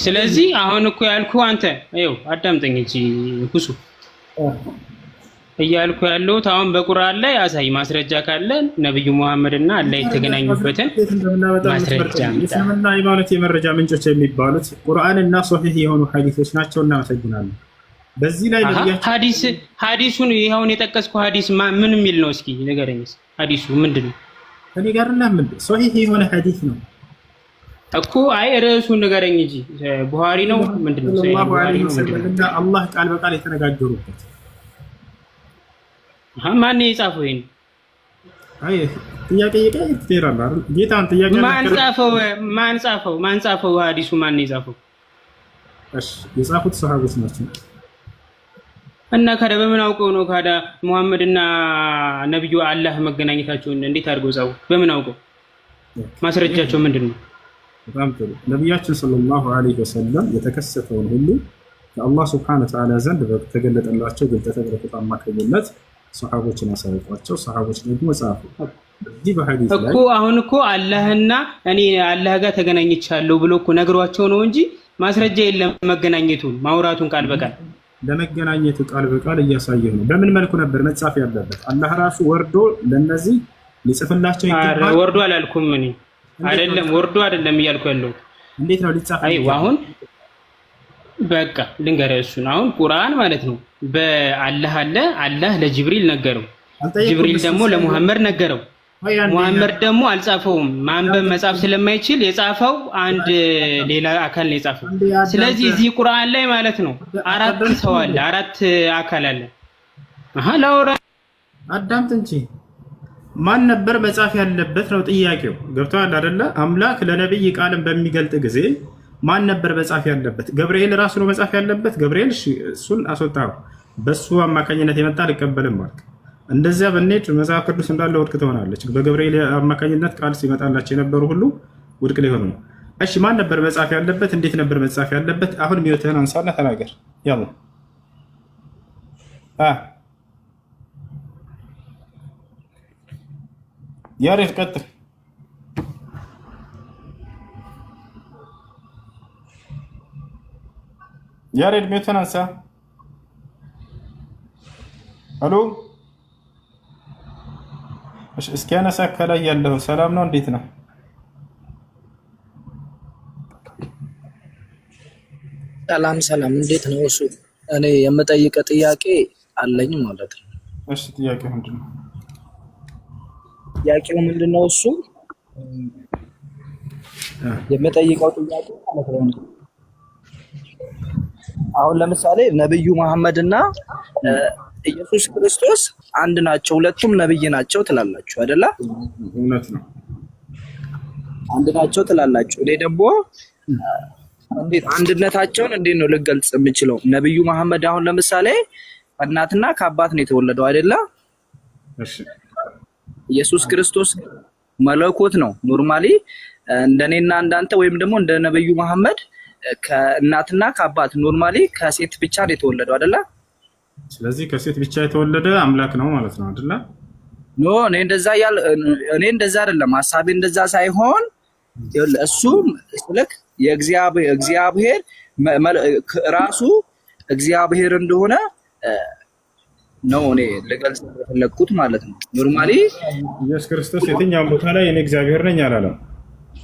ስለዚህ አሁን እኮ ያልኩህ አንተ ይኸው አዳምጠኝ እንጂ ሁሱ እያልኩ ያለሁት አሁን በቁርአን ላይ አሳይ ማስረጃ ካለ ነብዩ ሙሐመድና አላህ የተገናኙበትን ማስረጃ። የእስልምና ሃይማኖት የመረጃ ምንጮች የሚባሉት ቁርአንና ሶሂህ የሆኑ ሐዲሶች ናቸው። እናመሰግናለን። በዚህ ላይ ሐዲሱን ይኸውን የጠቀስኩት ሐዲስ ምን የሚል ነው? እስኪ ንገረኝ። ሐዲሱ ምንድን ነው? ከኔ ጋር እና ምን ሶሂህ የሆነ ሐዲስ ነው እኮ። አይ ርዕሱን ንገረኝ እንጂ ቡኻሪ ነው ምንድን ነው? ሰለላሁ ዐለይሂ ወሰለም እና አላህ ቃል በቃል የተነጋገሩበት። ማን የጻፈው ይሄን? አይ ጥያቄ ይቀጥላል አይደል? ጌታን ጥያቄ ማን ጻፈው? ሐዲሱ ማን የጻፈው? እሺ የጻፉት ሰሃቦች ናቸው። እና ካዳ በምን አውቀው ነው ካዳ ሙሐመድና ነብዩ አላህ መገናኘታቸውን እንዴት አድርገው ጻፉ? በምን አውቀው? ማስረጃቸው ምንድነው? በጣም ጥሩ። ነብያችን ሰለላሁ ዐለይሂ ወሰለም የተከሰተውን ሁሉ ከአላህ ሱብሓነሁ ወተዓላ ዘንድ በተገለጠላቸው ግልጠተ በረከት አማካኝነት ሰሃቦችን አሳወቋቸው። ሰሃቦች ደግሞ ጻፉ። በዚህ በሐዲስ ላይ እኮ አሁን እኮ አላህና እኔ አላህ ጋር ተገናኝቻለሁ ብሎ እኮ ነግሯቸው ነው እንጂ ማስረጃ የለም። መገናኘቱን ማውራቱን ቃል በቃል ለመገናኘቱ ቃል በቃል እያሳየህ ነው። በምን መልኩ ነበር መጻፍ ያለበት? አላህ ራሱ ወርዶ ለነዚህ ሊጽፍላቸው ይገባል። ወርዶ አላልኩም እኔ አይደለም፣ ወርዶ አይደለም እያልኩ ያለው። እንዴት ነው ሊጻፍ? አይ አሁን በቃ ልንገርህ፣ እሱን አሁን ቁርአን ማለት ነው በአላህ አለ። አላህ ለጅብሪል ነገረው፣ ጅብሪል ደግሞ ለሙሐመድ ነገረው። ሙሐመድ ደግሞ አልጻፈውም። ማንበብ መጻፍ ስለማይችል የጻፈው አንድ ሌላ አካል ነው የጻፈው። ስለዚህ እዚህ ቁርአን ላይ ማለት ነው አራት ሰው አለ፣ አራት አካል አለ። ላውራ አዳምጥ እንጂ ማን ነበር መጻፍ ያለበት ነው ጥያቄው። ገብቶሃል አይደለ? አምላክ ለነብይ ቃልን በሚገልጥ ጊዜ ማን ነበር መጻፍ ያለበት? ገብርኤል ራሱ ነው መጻፍ ያለበት። ገብርኤል እሱን አስወጣው። በሱ አማካኝነት የመጣ አልቀበልም ማለት እንደዚያ በኔት መጽሐፍ ቅዱስ እንዳለ ውድቅ ትሆናለች። በገብርኤል አማካኝነት ቃል ሲመጣላቸው የነበሩ ሁሉ ውድቅ ሊሆኑ ነው። እሺ ማን ነበር መጻፍ ያለበት? እንዴት ነበር መጻፍ ያለበት? አሁን ሚውትህን አንሳና ተናገር። ያው ያሬድ ቀጥል። ያሬድ ሚውትህን አንሳ። አሎ እስኪ ያነሳ። ከላይ ያለው ሰላም ነው? እንዴት ነው? ሰላም እንዴት ነው? እሱ እኔ የምጠይቀ ጥያቄ አለኝ ማለት ነው። እሺ ጥያቄው ምንድነው? ጥያቄው ምንድነው? እሱ የምጠይቀው ጥያቄ ማለት ነው። አሁን ለምሳሌ ነብዩ መሐመድና ኢየሱስ ክርስቶስ አንድ ናቸው፣ ሁለቱም ነብይ ናቸው ትላላችሁ አይደለ? እውነት ነው። አንድ ናቸው ትላላችሁ። እኔ ደግሞ እንዴት አንድነታቸውን እንዴት ነው ልገልጽ የምችለው? ነብዩ መሐመድ አሁን ለምሳሌ ከእናትና ከአባት ነው የተወለደው አይደለ? እሺ። ኢየሱስ ክርስቶስ መለኮት ነው። ኖርማሊ እንደኔና እንዳንተ ወይም ደግሞ እንደ ነብዩ መሐመድ ከእናትና ከአባት ኖርማሊ ከሴት ብቻ ነው የተወለደው አይደለ? ስለዚህ ከሴት ብቻ የተወለደ አምላክ ነው ማለት ነው አይደለ? ኖ እኔ እንደዛ አይደለም ሐሳቤ፣ እንደዛ ሳይሆን እሱ ስለክ የእግዚአብሔር ራሱ እግዚአብሔር እንደሆነ ነው እኔ ልገልጽ የፈለኩት ማለት ነው። ኖርማሊ ኢየሱስ ክርስቶስ የትኛውም ቦታ ላይ እኔ እግዚአብሔር ነኝ አላለም።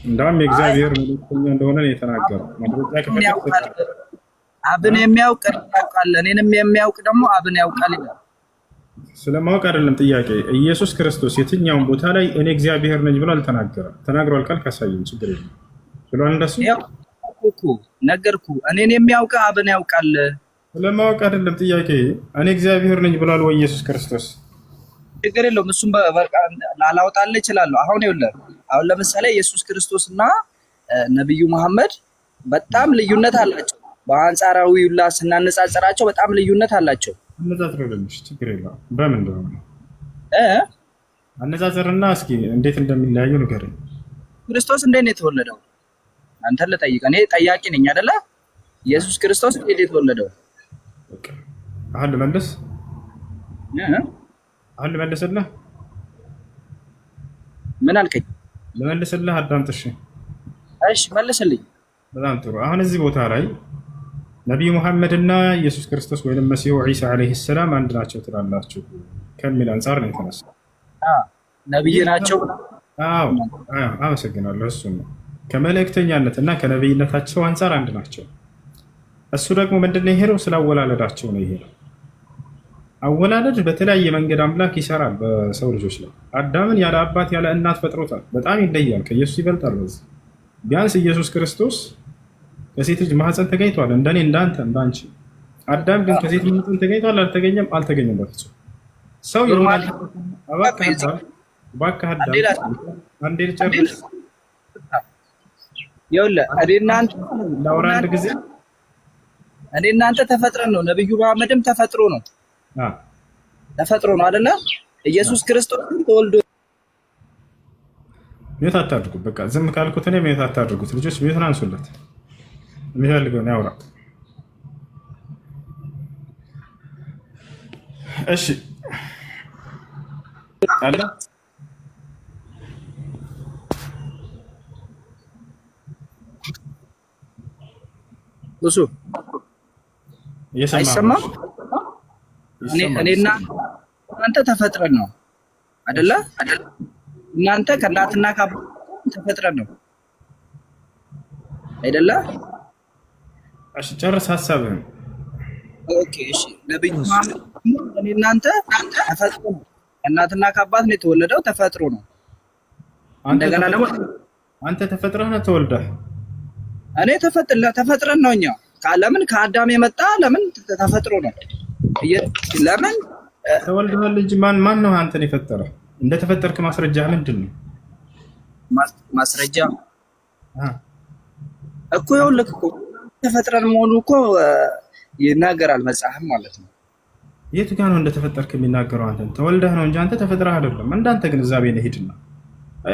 እንዳውም የእግዚአብሔር መልእክተኛ እንደሆነ ነው የተናገረው። አብን የሚያውቅ ያውቃል፣ እኔንም የሚያውቅ ደግሞ አብን ያውቃል ይላል። ስለማወቅ አይደለም ጥያቄ። ኢየሱስ ክርስቶስ የትኛውም ቦታ ላይ እኔ እግዚአብሔር ነኝ ብሎ አልተናገረም። ተናግሯል ካል ካሳየን ችግር የለም ብሏል። እንደሱ ነገርኩ። እኔን የሚያውቅ አብን ያውቃል። ስለማወቅ አይደለም ጥያቄ። እኔ እግዚአብሔር ነኝ ብሏል ወይ ኢየሱስ ክርስቶስ? ችግር የለውም። እሱም ላላወጣልህ እችላለሁ። አሁን ለምሳሌ ኢየሱስ ክርስቶስና ነብዩ መሐመድ በጣም ልዩነት አላቸው። በአንጻራዊ ሁላ ስናነጻጽራቸው በጣም ልዩነት አላቸው። አነጻጽረልሽ ችግር የለውም። በምን እንደሆነ አነጻጽርና እስኪ እንዴት እንደሚለያዩ ንገረኝ። ክርስቶስ እንዴት ነው የተወለደው? አንተን ልጠይቅ። እኔ ጠያቂ ነኝ አይደለ? ኢየሱስ ክርስቶስ እንዴት የተወለደው? አሁን ልመልስልህ። ምን አልከኝ? ልመልስልህ። አዳምጥሽ። እሺ መልስልኝ። በጣም ጥሩ። አሁን እዚህ ቦታ ላይ ነቢዩ መሐመድና ኢየሱስ ክርስቶስ ወይም መሲሁ ዒሳ ዓለይሂ ሰላም አንድ ናቸው ትላላችሁ ከሚል አንጻር ነው የተነሳው። ነብይ ናቸው። አዎ አመሰግናለሁ። እሱ ነው ከመልእክተኛነት እና ከነብይነታቸው አንጻር አንድ ናቸው። እሱ ደግሞ ምንድነው የሄደው? ስላወላለዳቸው ነው የሄደው። አወላለድ በተለያየ መንገድ አምላክ ይሰራል በሰው ልጆች ላይ። አዳምን ያለ አባት ያለ እናት ፈጥሮታል። በጣም ይለያል፣ ከኢየሱስ ይበልጣል። በዚህ ቢያንስ ኢየሱስ ክርስቶስ ከሴት ልጅ ማህፀን ተገኝቷል፣ እንደኔ እንዳንተ እንዳንቺ። አዳም ግን ከሴት ማህፀን ተገኝቷል? አልተገኘም? አልተገኘም በፍጹም። ሰው ይሆናል። እባክህ አንዴ ልጨርስ። ይኸውልህ ላውራ አንድ ጊዜ። እኔ እናንተ ተፈጥረን ነው። ነብዩ መሐመድም ተፈጥሮ ነው። ተፈጥሮ ነው አይደለ? ኢየሱስ ክርስቶስ ተወልዶ ሚዩት አታድርጉት። በቃ ዝም ካልኩት እኔ ሚዩት አታድርጉት። ልጆች ሚዩትን አንሱለት። የሚፈልገውን ያውራ። እሺ አለ እሱ አይሰማም። እኔና አንተ ተፈጥረን ነው አይደለ? እናንተ ከእናትና ከአባት ተፈጥረን ነው አይደለ? እሺ ጨርስ ሐሳብህን። ኦኬ እሺ። ነብዩ መሐመድ እኔና አንተ ተፈጥሮ ነው። ከእናትና ከአባት ነው የተወለደው፣ ተፈጥሮ ነው። እንደገና ደግሞ አንተ ተፈጥረህ ነው ተወልደህ? እኔ ተፈጥረን ነው። እኛ ለምን ከአዳም የመጣ ለምን ተፈጥሮ ነው። ለምን ተወልደሃል እንጂ ማን ነው አንተን የፈጠረህ? እንደተፈጠርክ ማስረጃ ምንድን ነው? ማስረጃ እኮ ይኸውልህ እኮ ተፈጥረን መሆኑ እኮ ይናገራል መጽሐፍ ማለት ነው። የቱ ጋር ነው እንደተፈጠርክ የሚናገረው? አንተን ተወልደህ ነው እንጂ አንተ ተፈጥረህ አይደለም። እንዳንተ ግንዛቤ ነው። ሂድና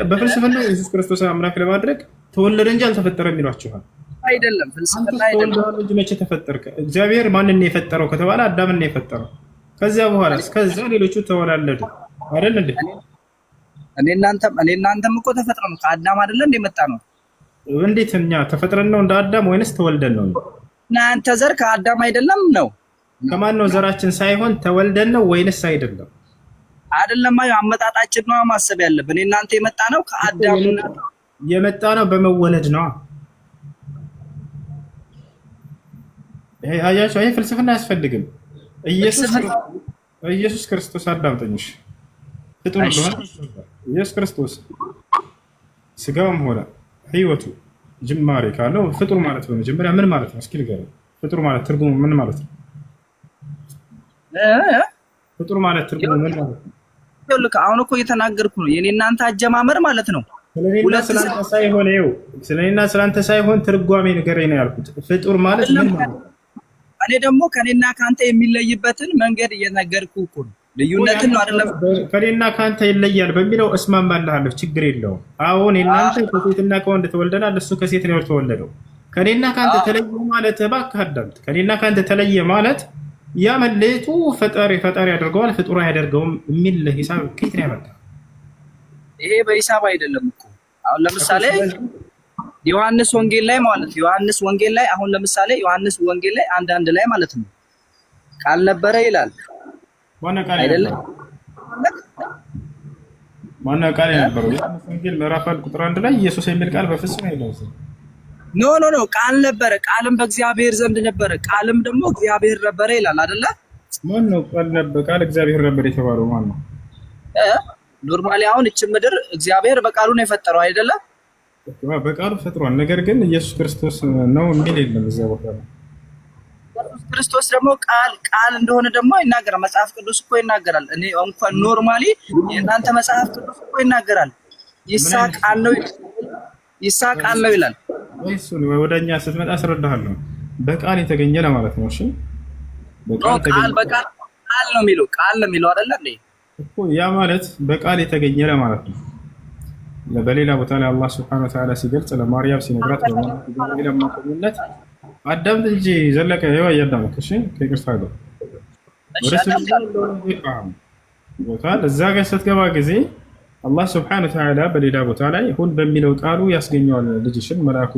በፍልስፍና ኢየሱስ ክርስቶስ አምላክ ለማድረግ ተወለደ እንጂ አልተፈጠረም ይሏችኋል። አይደለም ፍልስፍና አይደለም እንጂ መቼ ተፈጠርክ? እግዚአብሔር ማንን ነው የፈጠረው ከተባለ አዳምን ነው የፈጠረው። ከዚያ በኋላ እስከዚያ ሌሎቹ ተወላለዱ አይደል እንዴ? እኔ እናንተም እኮ ተፈጥረን ነው። ከአዳም አይደለ እንደ መጣ ነው። እንዴት እኛ ተፈጥረን ነው እንደ አዳም ወይንስ ተወልደን ነው? እናንተ ዘር ከአዳም አይደለም ነው? ከማን ነው ዘራችን ሳይሆን ተወልደን ነው ወይንስ አይደለም? አይደለም። አመጣጣችን ነው ማሰብ ያለብን። እናንተ የመጣ ነው ከአዳም የመጣ ነው በመወለድ ነው። ይሄ አያችሁ፣ ይሄ ፍልስፍና አያስፈልግም። ኢየሱስ ክርስቶስ አዳምጠኝሽ ፍጡር ነው። ኢየሱስ ክርስቶስ ስጋውም ሆነ ህይወቱ ጅማሬ ካለው ፍጡር ማለት ነው። መጀመሪያ ምን ማለት ነው? እስኪ ንገረኝ። ፍጡር ማለት ትርጉሙ ምን ማለት ነው? ፍጡር ማለት ትርጉሙ ምን ማለት ነው? ይኸውልህ አሁን እኮ እየተናገርኩ ነው። የኔ እናንተ አጀማመር ማለት ነው። ስለኔና ስላንተ ሳይሆን ትርጓሜ ንገረኝ ነው ያልኩት። ፍጡር ማለት ምን ማለት ነው? እኔ ደግሞ ከኔና ካንተ የሚለይበትን መንገድ እየነገርኩህ እኮ ነው። ልዩነትን ነው አይደለም። ከኔና ካንተ ይለያል በሚለው እስማማልሃለሁ፣ ችግር የለውም። አሁን እናንተ ከሴትና ከወንድ ተወልደናል፣ እሱ ከሴት ነው የተወለደው። ከኔና ካንተ ተለየ ማለት እባክህ አዳምጥ። ከኔና ካንተ ተለየ ማለት ያ መለየቱ ፈጣሪ ያደርገዋል ፍጡር አያደርገውም የሚል ሂሳብ ከየት ነው ያመጣው? ይሄ በሂሳብ አይደለም እኮ። አሁን ለምሳሌ ዮሐንስ ወንጌል ላይ ማለት ዮሐንስ ወንጌል ላይ አሁን ለምሳሌ ዮሐንስ ወንጌል ላይ አንድ ላይ ማለት ነው ቃል ነበረ ይላል። ማነው ቃል አይደለም? ማነው ቃል ነበረው? ዮሐንስ ወንጌል ምዕራፍ 1 ቁጥር 1 ላይ ኢየሱስ የሚል ቃል በፍጹም የለውም። ኖ ቃል ነበረ፣ ቃልም በእግዚአብሔር ዘንድ ነበረ፣ ቃልም ደግሞ እግዚአብሔር ነበረ ይላል አይደለ? ማን ነው ቃል ነበር? ቃል እግዚአብሔር ነበር የተባለው ማን ነው? ኖርማሊ አሁን እቺ ምድር እግዚአብሔር በቃሉ ነው የፈጠረው አይደለ? በቃሉ ፈጥሯል። ነገር ግን ኢየሱስ ክርስቶስ ነው የሚል የለም እዛ ቦታ ላይ። ኢየሱስ ክርስቶስ ደግሞ ቃል እንደሆነ ደግሞ ይናገራል። መጽሐፍ ቅዱስ እኮ ይናገራል። እኔ እንኳን ኖርማሊ የእናንተ መጽሐፍ ቅዱስ እኮ ይናገራል። ይስሐቅ ቃል ነው ይላል። እሱን ወደኛ ስትመጣ አስረዳሃለሁ። በቃል የተገኘ ለማለት ነው። እሺ በቃል ነው የሚለው አይደለ እንዴ እኮ ያ ማለት በቃል የተገኘ ለማለት ነው። በሌላ ቦታ ላይ አላህ Subhanahu Wa Ta'ala ሲገልጽ ለማርያም ሲነግራት ለማቆምነት አዳምጥ እንጂ ዘለቀ ይዋ ያዳምጥ። እሺ ከይቅርታ ጋር ቦታ እዛ ጋር ስትገባ ጊዜ አላህ Subhanahu Wa Ta'ala በሌላ ቦታ ላይ ሁን በሚለው ቃሉ ያስገኘዋል ልጅሽን መልአኩ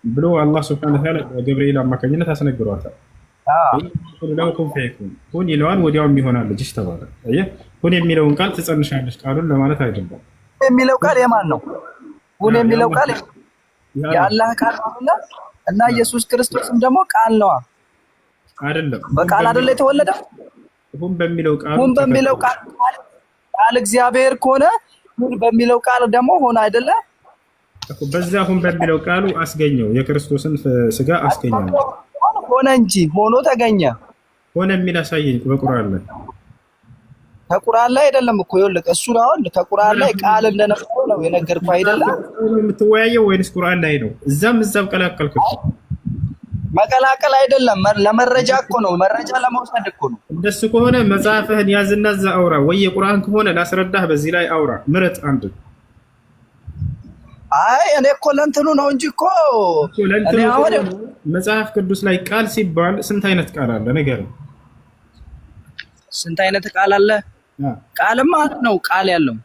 ብሎ አላህ Subhanahu Wa Ta'ala በገብርኤል አማካኝነት አስነግሯታል። ሁን ይለዋል፣ ወዲያውም ይሆናል ልጅሽ ተባለ። አየህ፣ ሁን የሚለውን ቃል ትጸንሻለሽ ቃሉን ለማለት አይደለም። የሚለው ቃል የማን ነው? ሁን የሚለው ቃል የአላህ ቃል ነው እና ኢየሱስ ክርስቶስም ደግሞ ቃል ነው አይደለም? በቃል አይደለ የተወለደው? ሁን በሚለው ቃል ቃል እግዚአብሔር ከሆነ ሁን በሚለው ቃል ደግሞ ሆነ አይደለ? በዛ ሁን በሚለው ቃሉ አስገኘው፣ የክርስቶስን ስጋ አስገኘው። ሆነ እንጂ ሆኖ ተገኘ። ሆነ የሚል አሳየኝ በቁርአን ላይ። ከቁርአን ላይ አይደለም እኮ ይኸውልህ፣ እሱ ነው አሁን ከቁርአን ላይ ቃል እንደነበረው ነው የነገርኩህ አይደለም? የምትወያየው ወይንስ ቁርአን ላይ ነው? እዛም ቀላቀልኩት። መቀላቀል አይደለም፣ ለመረጃ እኮ ነው፣ መረጃ ለመውሰድ እኮ ነው። እንደሱ ከሆነ መጽሐፍህን ያዝና እዛ አውራ፣ ወይ የቁርአን ከሆነ ላስረዳህ፣ በዚህ ላይ አውራ፣ ምረጥ አንድ። አይ እኔ እኮ ለእንትኑ ነው እንጂ እኮ እኔ አሁን መጽሐፍ ቅዱስ ላይ ቃል ሲባል ስንት አይነት ቃል አለ? ንገረኝ። ስንት አይነት ቃል አለ? ቃልማ ነው ቃል ያለው።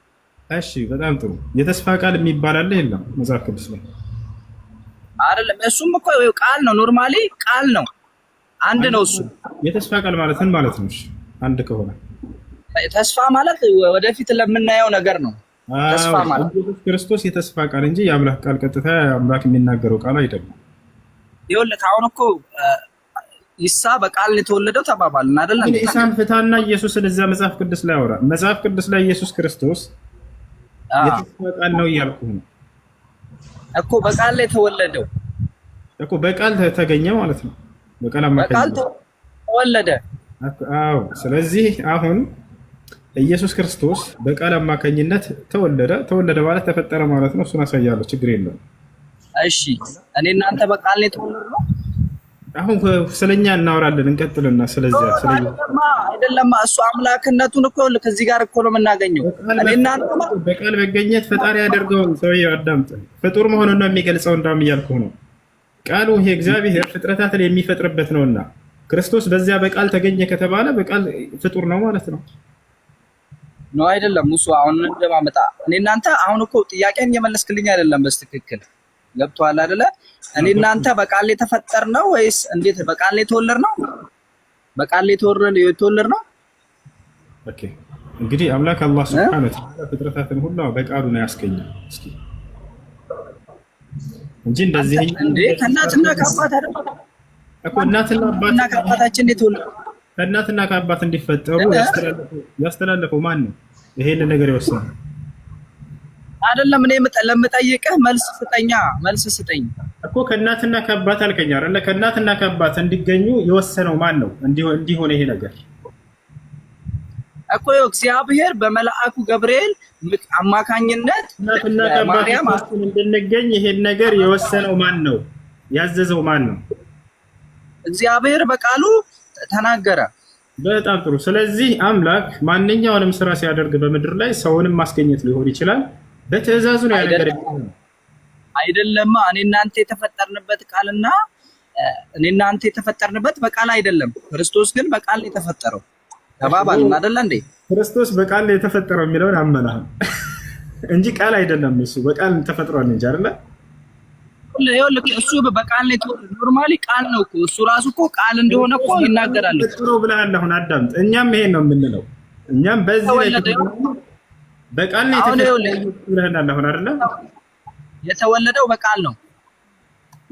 እሺ በጣም ጥሩ። የተስፋ ቃል የሚባል አለ የለም መጽሐፍ ቅዱስ ላይ? አይደለም። እሱም እኮ ቃል ነው፣ ኖርማሊ ቃል ነው፣ አንድ ነው እሱ። የተስፋ ቃል ማለት ምን ማለት ነው? እሺ አንድ ከሆነ ተስፋ ማለት ወደፊት ለምናየው ነገር ነው። ተስፋ ማለት ኢየሱስ ክርስቶስ የተስፋ ቃል እንጂ የአምላክ ቃል ቀጥታ አምላክ የሚናገረው ቃል አይደለም። ይኸውልህ አሁን እኮ ኢሳ በቃል የተወለደው ተባባልን አይደል? ኢሳን ፍታና ኢየሱስን እዛ መጽሐፍ ቅዱስ ላይ አውራ። መጽሐፍ ቅዱስ ላይ ኢየሱስ ክርስቶስ የተስፋ ቃል ነው እያልኩህ ነው እኮ። በቃል ላይ ተወለደው እኮ በቃል ተገኘ ማለት ነው። በቃል አማካኝነት ተወለደ። አዎ። ስለዚህ አሁን ኢየሱስ ክርስቶስ በቃል አማካኝነት ተወለደ ማለት ተፈጠረ ማለት ነው። እሱን አሳያለሁ፣ ችግር የለውም። እሺ እኔ እናንተ በቃል ላይ ተወለድነው። አሁን ስለኛ እናወራለን፣ እንቀጥልና ስለዚህ አይደለም እሱ አምላክነቱን እኮ ከዚህ ጋር እኮ ነው የምናገኘው። እኔ እናንተ በቃል መገኘት ፈጣሪ ያደርገው ሰውዬው አዳምጥ፣ ፍጡር መሆኑን ነው የሚገልጸው። እንዳውም እያልኩህ ነው ቃሉ ይሄ እግዚአብሔር ፍጥረታትን የሚፈጥርበት ነውና ክርስቶስ በዚያ በቃል ተገኘ ከተባለ በቃል ፍጡር ነው ማለት ነው። ነው አይደለም? እሱ አሁን እንደማመጣ እኔ እናንተ አሁን እኮ ጥያቄን እየመለስክልኝ አይደለም በስትክክል ገብቶሃል አይደለ? እኔ እናንተ በቃል ላይ ተፈጠር ነው ወይስ እንዴት? በቃል ላይ ተወለድ ነው? በቃል ላይ ተወለድ ነው? ኦኬ እንግዲህ አምላክ አላህ Subhanahu Wa Ta'ala ፍጥረታትን ሁሉ በቃሉ ነው ያስገኘው። እስኪ እንጂ እንደዚህ እንዴ ከእናትና ከአባት አይደል እኮ እናትና ከአባታችን የተወለዱ ከእናትና ከአባት እንዲፈጠሩ ያስተላለፈው ማን ነው? ይሄን ነገር የወሰነው አይደለም። እኔ ለምጠይቅህ መልስ ስጠኝ እኮ። ከእናትና ከአባት አልከኝ አይደለ? ከእናትና ከአባት እንዲገኙ የወሰነው ማን ነው? እንዲሆነ ይሄ ነገር እኮ እግዚአብሔር በመልአኩ ገብርኤል አማካኝነት እናትና ከአባት እንድንገኝ ይሄን ነገር የወሰነው ማን ነው? ያዘዘው ማን ነው? እግዚአብሔር በቃሉ ተናገረ። በጣም ጥሩ። ስለዚህ አምላክ ማንኛውንም ስራ ሲያደርግ በምድር ላይ ሰውንም ማስገኘት ሊሆን ይችላል፣ በትዕዛዙ ነው ያደረገ አይደለም። እኔ እናንተ የተፈጠርንበት ቃልና እኔ እናንተ የተፈጠርንበት በቃል አይደለም። ክርስቶስ ግን በቃል ነው የተፈጠረው። ተባባልን አይደል እንዴ? ክርስቶስ በቃል ነው የተፈጠረው የሚለውን አመናህ እንጂ ቃል አይደለም። እሱ በቃል ተፈጥሯል እንጂ አይደለ? እሱ በቃል ነው የተወለደው። ኖርማሊ ቃል ነው እኮ እሱ ራሱ እኮ ቃል እንደሆነ እኮ ይናገራል። ጥሩ ብለሃል። አሁን አዳምጥ። እኛም ይሄን ነው የምንለው። እኛም በዚህ ላይ በቃል ነው የተፈጠረው ብለሃል አሁን አይደለ? የተወለደው በቃል ነው፣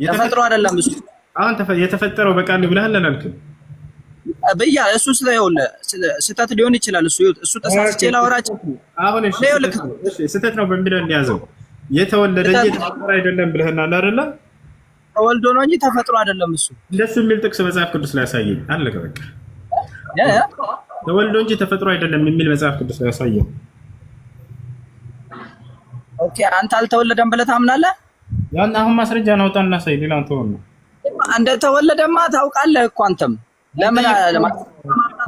ተፈጥሮ አይደለም። እሱ አሁን የተፈጠረው በቃል ነው ብለሃል አላልክም? በያ እሱ ስህተት ሊሆን ይችላል። እሱ ተሳስቼ ላወራችሁ አሁን። እሺ ስህተት ነው በሚለው እንያዘው። የተወለደ እንጂ ተፈጥሮ አይደለም ብለህናል አይደለ? ተወልዶ ነው እንጂ ተፈጥሮ አይደለም። እሱ እንደሱ የሚል ጥቅስ መጽሐፍ ቅዱስ ላይ ያሳየኝ። አለቀ በቃ። ተወልዶ እንጂ ተፈጥሮ አይደለም የሚል መጽሐፍ ቅዱስ ላይ ያሳየኝ። ኦኬ አንተ አልተወለደም ብለህ ታምናለህ? ያን አሁን ማስረጃ ነው አውጣና ሳይ ሌላውን ተወው ነው። እንደተወለደማ ታውቃለህ እኮ አንተም። ለምን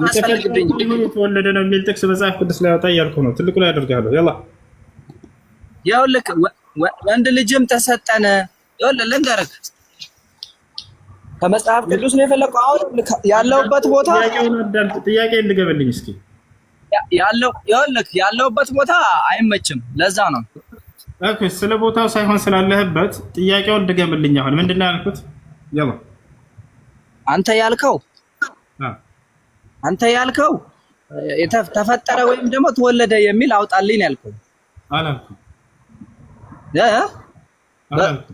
አስፈልግብኝ? የተወለደ ነው የሚል ጥቅስ መጽሐፍ ቅዱስ ላይ ያወጣ እያልኩ ነው። ትልቁ ላይ አደርጋለሁ። ይኸውልህ ወንድ ልጅም ተሰጠን። ይኸውልህ ልንገርህ ከመጽሐፍ ቅዱስ ነው የፈለከው። አሁን ያለውበት ቦታ ጥያቄ እንድገበልኝ እስኪ። ያለውበት ቦታ አይመችም፣ ለዛ ነው። ኦኬ ስለ ቦታው ሳይሆን ስላለህበት ጥያቄውን እንድገምልኝ። አሁን ምንድነው ያልኩት? አንተ ያልከው ተፈጠረ ወይም ደግሞ ተወለደ የሚል አውጣልኝ ያልከው አላልኩም።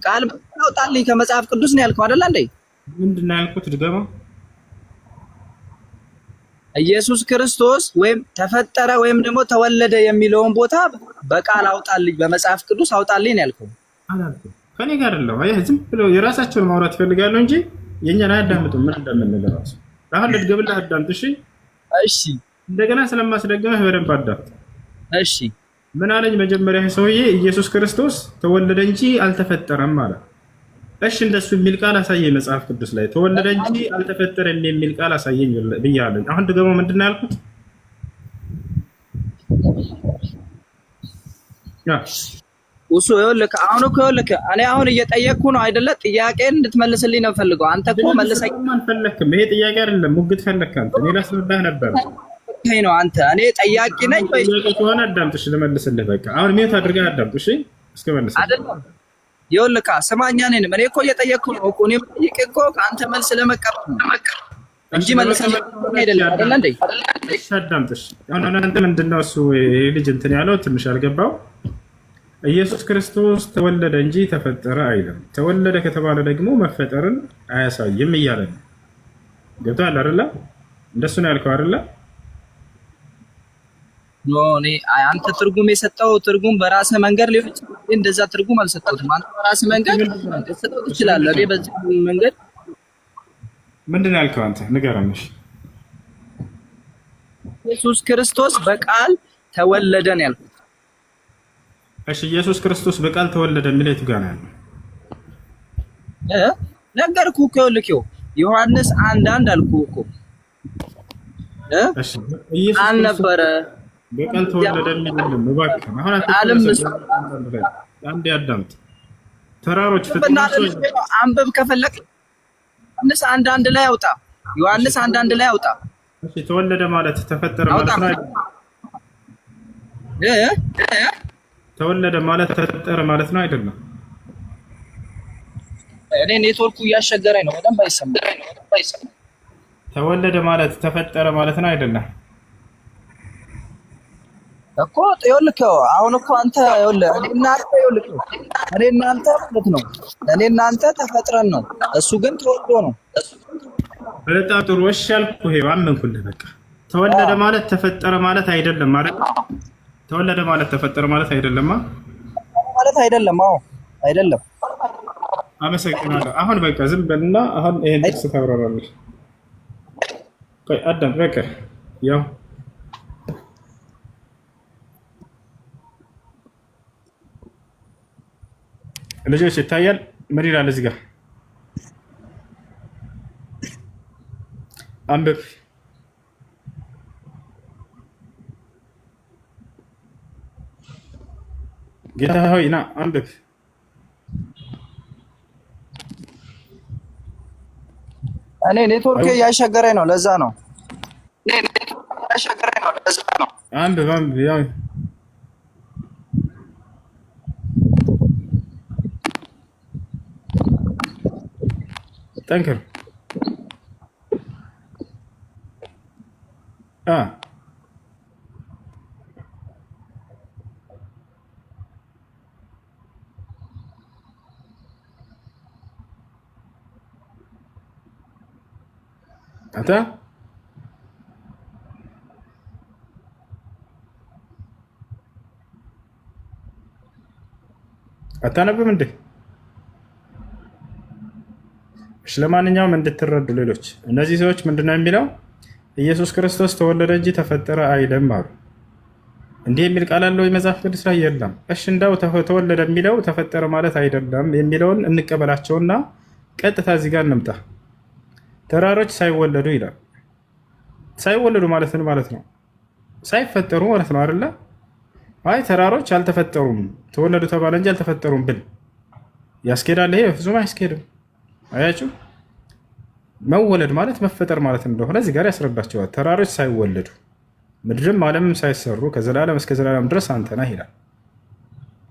ቃል አውጣልኝ ከመጽሐፍ ቅዱስ ነው ያልከው አይደል እንዴ? ምንድነው ያልኩት? ድገመው። ኢየሱስ ክርስቶስ ወይም ተፈጠረ ወይም ደግሞ ተወለደ የሚለውን ቦታ በቃል አውጣልኝ፣ በመጽሐፍ ቅዱስ አውጣልኝ ነው ያልከው አላልኩም። ከኔ ጋር አይደለም። አይ ዝም ብለው የራሳቸውን ማውራት ይፈልጋሉ እንጂ የኛን አያዳምጡም። ምን እንደምንል ራሱ አሁን ልትገብልህ አዳምጥ። እሺ እንደገና ስለማስደግመህ በደንብ አዳምጥ። እሺ ምን አለኝ መጀመሪያ ሰውዬ? ኢየሱስ ክርስቶስ ተወለደ እንጂ አልተፈጠረም ማለት እሺ እንደሱ የሚል ቃል አሳየኝ መጽሐፍ ቅዱስ ላይ ተወለደ እንጂ አልተፈጠረም የሚል ቃል አሳየኝ ብያለሁ። አሁን ደግሞ ምንድን ነው ያልኩት? እሱ ይኸውልህ አሁን እኮ ይኸውልህ እኔ አሁን እየጠየቅኩ ነው አይደለ? ጥያቄን እንድትመልስልኝ ነው ፈልገው። አንተ እኮ መልሰኝ አልፈለክም። ይሄ ጥያቄ አይደለም፣ ሙግት ፈለክ አንተ። እኔ ላስረዳህ ነበር። ይሄ ነው አንተ። እኔ ጠያቂ ነኝ ወይ? ጥያቄ ከሆነ አዳምጥሽ ልመልስልህ። በቃ አሁን ሚውት አድርገህ አዳምጥ። እሺ እስከ መልስ አይደለም። ይኸውልህ ስማኛ ነኝ። እኔ እኮ እየጠየቅኩ ነው እኮ። እኔ የምጠይቅህ እኮ ከአንተ መልስ ለመቀበል ነው እንጂ መልሰልኝ አይደለም አይደል እንዴ? እሺ አዳምጥሽ። አሁን አንተ ምንድነው እሱ ይሄ ልጅ እንትን ያለው ትንሽ አልገባው። ኢየሱስ ክርስቶስ ተወለደ እንጂ ተፈጠረ አይልም። ተወለደ ከተባለ ደግሞ መፈጠርን አያሳይም እያለ ነው። ገብቶሃል አይደለ? እንደሱ ነው ያልከው አይደለ? ኖ እኔ አንተ ትርጉም የሰጠው ትርጉም በራስህ መንገድ ሊሆን ይችላል። እንደዛ ትርጉም አልሰጠሁትም። አንተ በራስህ መንገድ ልትሰጠው ትችላለህ። እኔ በዚህ መንገድ ምንድን ነው ያልከው አንተ? ንገረኝ። ኢየሱስ ክርስቶስ በቃል ተወለደ ነው ያልኩት። እሺ ኢየሱስ ክርስቶስ በቃል ተወለደ የሚለው የቱ ጋር ነው ያለው? ነገርኩህ እኮ ይኸውልህ ዮሐንስ 1:1 አልኩህ እኮ እሺ ኢየሱስ አልነበረ በቃል ተወለደ የሚለው እባክህ አሁን አንዴ አዳምጥ። ተራሮች ፍጥረቶች አንብብ ከፈለክ ዮሐንስ 1:1 ላይ አውጣ። ዮሐንስ 1:1 ላይ አውጣ። እሺ ተወለደ ማለት ተፈጠረ ማለት ነው። ተወለደ ማለት ተፈጠረ ማለት ነው አይደለም? እኔ ኔትወርኩ እያስቸገረኝ ነው፣ በደንብ አይሰማም። ተወለደ ማለት ተፈጠረ ማለት ነው አይደለም? እኮ ይኸውልህ አሁን እኮ አንተ ይኸውልህ እኔ እናንተ ማለት ነው እኔ እናንተ ተፈጥረን ነው፣ እሱ ግን ተወልዶ ነው። በጣም ጥሩ እሺ አልኩህ። ይሄ አመንኩልህ። በቃ ተወለደ ማለት ተፈጠረ ማለት አይደለም ማለት ተወለደ ማለት ተፈጠረ ማለት አይደለም ማለት አይደለም። አዎ አይደለም። አመሰግናለሁ። አሁን በቃ ዝም በልና አሁን ይሄን ጥቅስ ታብራራለህ። ቆይ አዳም በቃ ያው ልጆች ይታያል። ምን ይላል እዚህ ጋር? አንብብ። ጌታ ሆይ ና አንብብ። እኔ ኔትወርክ እያስቸገረኝ ነው፣ ለዛ ነው። አንብብ አንብብ። ያው ጠንክር። አንተ አታነብም እንዴ? እሺ ለማንኛውም እንድትረዱ ሌሎች እነዚህ ሰዎች ምንድነው የሚለው? ኢየሱስ ክርስቶስ ተወለደ እንጂ ተፈጠረ አይልም አሉ። እንዲህ የሚል ቃል አለው የመጽሐፍ ቅዱስ ላይ? የለም። እሺ እንዳው ተወለደ የሚለው ተፈጠረ ማለት አይደለም የሚለውን እንቀበላቸውና ቀጥታ እዚህ ጋር እንምጣ። ተራሮች ሳይወለዱ ይላል። ሳይወለዱ ማለት ምን ማለት ነው? ሳይፈጠሩ ማለት ነው አይደለ? አይ ተራሮች አልተፈጠሩም ተወለዱ ተባለ እንጂ አልተፈጠሩም ብል ያስኬዳል? ይሄ ፍጹም አያስኬድም። አያችሁ፣ መወለድ ማለት መፈጠር ማለት እንደሆነ እዚህ ጋር ያስረዳቸዋል። ተራሮች ሳይወለዱ ምድርም ዓለምም ሳይሰሩ ከዘላለም እስከ ዘላለም ድረስ አንተ ነህ ይላል።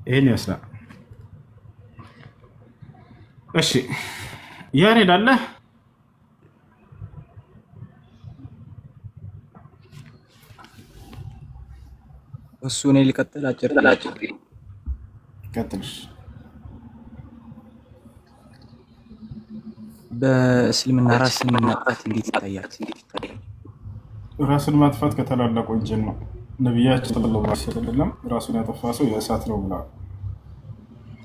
ይህን ይመስላል። እሺ ያሬድ አለ? እሱ እኔ ልቀጥል። አጭር ቀጥልሽ። በእስልምና ራስን ማጥፋት እንዴት ይታያል? ራስን ማጥፋት ከታላላቅ ወንጀል ነው። ነቢያችን ሰለላሁ ዐለይሂ ወሰለም ራሱን ያጠፋ ሰው የእሳት ነው ብለዋል።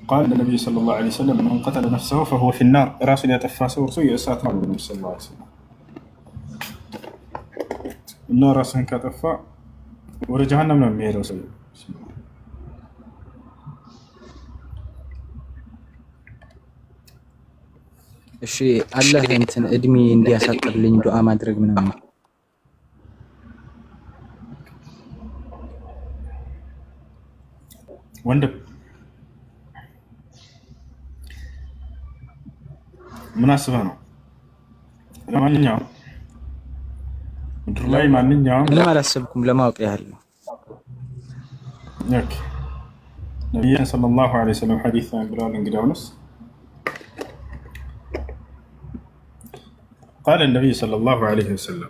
ቃል ለነቢዩ ሰለላሁ ዐለይሂ ወሰለም መን ቀተለ ነፍሰሁ ፈሁወ ፊናር፣ ራሱን ያጠፋ ሰው እርሱ የእሳት ነው ብለዋል ሰለላሁ ዐለይሂ ወሰለም። እና ራስን ካጠፋ ወደ ጀሃነም ነው የሚሄደው ሰው። እሺ አላህ እንትን እድሜ እንዲያሳጥርልኝ ዱዓ ማድረግ ምናምን ወንድም ምን አስበህ ነው? ለማንኛውም ምድር ላይ ማንኛውም ምንም አላሰብኩም ለማወቅ ያህል ነው። ኦኬ ነብያችን ሰለላሁ ዐለይሂ ወሰለም ሐዲስ ብለዋል። እንግዲያውስ قال النبي صلى الله عليه وسلم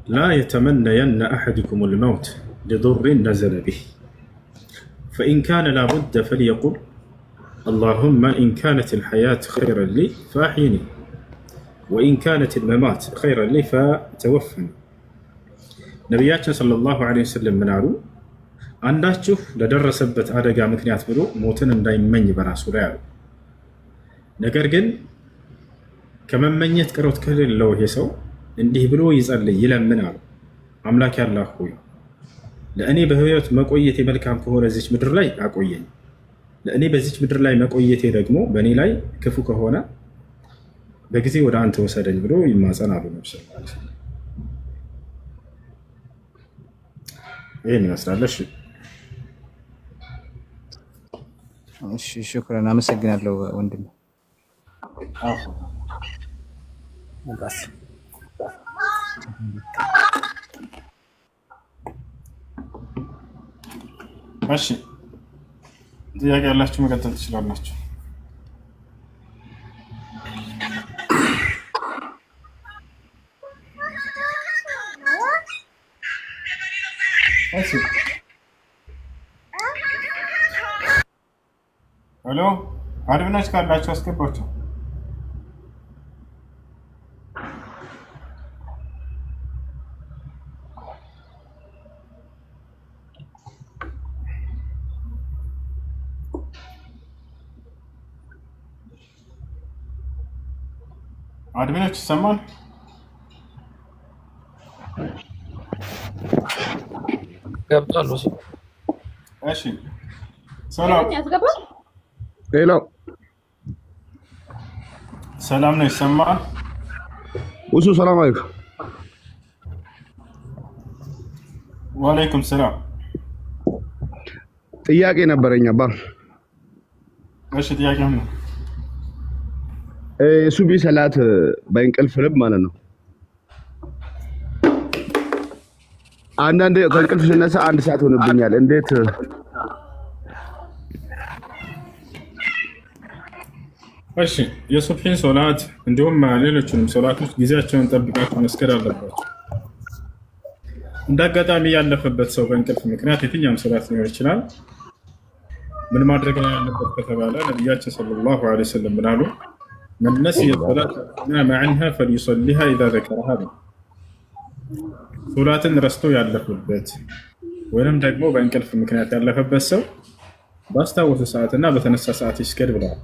لا يتمنين أحدكم الموت لضر نزل به فإن كان لابد فليقل اللهم إن كانت الحياة خيرا لي فأحيني وإن كانت الممات خيرا لي فتوفني. نبياتنا صلى الله عليه وسلم منارو አንዳችሁ ለደረሰበት አደጋ ምክንያት ብሎ ሞትን እንዳይመኝ በራሱ ላይ አሉ። ነገር ግን ከመመኘት ቀሮት ከሌለው ይሄ ሰው እንዲህ ብሎ ይጸልይ ይለምን አሉ። አምላክ ያላህ ሆይ ለእኔ በህይወት መቆየቴ መልካም ከሆነ እዚች ምድር ላይ አቆየኝ፣ ለእኔ በዚች ምድር ላይ መቆየቴ ደግሞ በእኔ ላይ ክፉ ከሆነ በጊዜ ወደ አንተ ወሰደኝ ብሎ ይማጸን አሉ። ነብዩ ሰለላሁ ዐለይሂ ወሰለም ይሄን ይመስላል። እሺ ሽክራን አመሰግናለሁ ወንድም። እሺ ጥያቄ ያላችሁ መቀጠል ትችላላችሁ። እሺ ሄሎ አድሚኖች ካላችሁ አስገባችሁ። አድሚኖች ይሰማል? ገብቷል። እሺ ሰላም ሄሎ ሰላም ነው፣ ይሰማል? ውሱ ሰላም አለይኩም። ወአለይኩም ሰላም። ጥያቄ ነበረኝ አባ። እሺ ጥያቄ ነው። ሱቢ ሰላት በእንቅልፍ ልብ ማለት ነው። አንዳንዴ ከእንቅልፍ ስነሳ 1 ሰዓት ሆነብኛል። እንዴት? እሺ የሱብሂን ሶላት እንዲሁም ሌሎችንም ሶላቶች ጊዜያቸውን ጠብቃችሁ መስገድ አለባችሁ። እንዳጋጣሚ ያለፈበት ሰው በእንቅልፍ ምክንያት የትኛውም ሶላት ሊሆን ይችላል። ምን ማድረግ ነው ያለበት ከተባለ ነብያችን ሰለላሁ ዐለይሂ ወሰለም ብላሉ من نسي الصلاة نام عنها فليصليها إذا ذكرها ሶላትን ረስቶ ያለፈበት ወይንም ደግሞ በእንቅልፍ ምክንያት ያለፈበት ሰው ባስታወሰ ሰዓትና በተነሳ ሰዓት ይስገድ ብለዋል።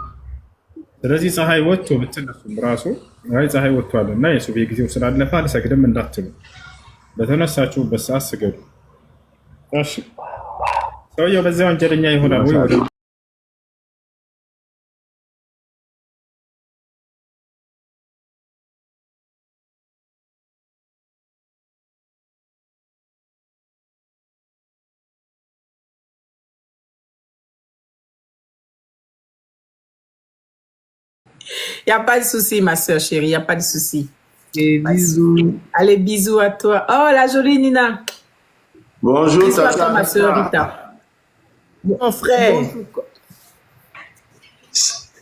ስለዚህ ፀሐይ ወጥቶ ብትነሱም ራሱ ፀሐይ ወጥቷልና የሱብሂ ጊዜው ስላለፈ አልሰግድም እንዳትሉ፣ በተነሳችሁበት ሰዓት ስገዱ። እሺ ሰውየው በዚያ ወንጀለኛ ይሆናል ወይ? Il n'y a pas de souci, ma soeur chérie, il n'y a pas de souci. Et bisous. Allez, bisous à toi. Oh, la jolie Nina. Bonjour, Bisous à toi, ma soeur Rita. Mon frère.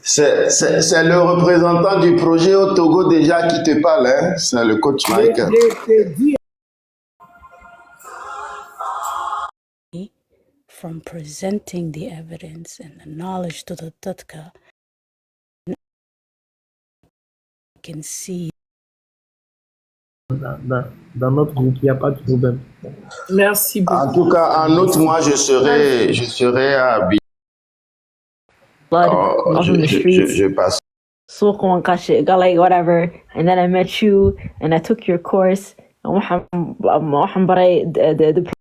C'est le représentant du projet au Togo déjà qui te parle, hein? C'est le coach Michael. From presenting the evidence and the knowledge to the Tatka, can see. Dans notre groupe, il n'y a pas de problème. Merci beaucoup. En tout cas, en août, moi, je serai à je passe. like whatever, and then I met you and I took your course. The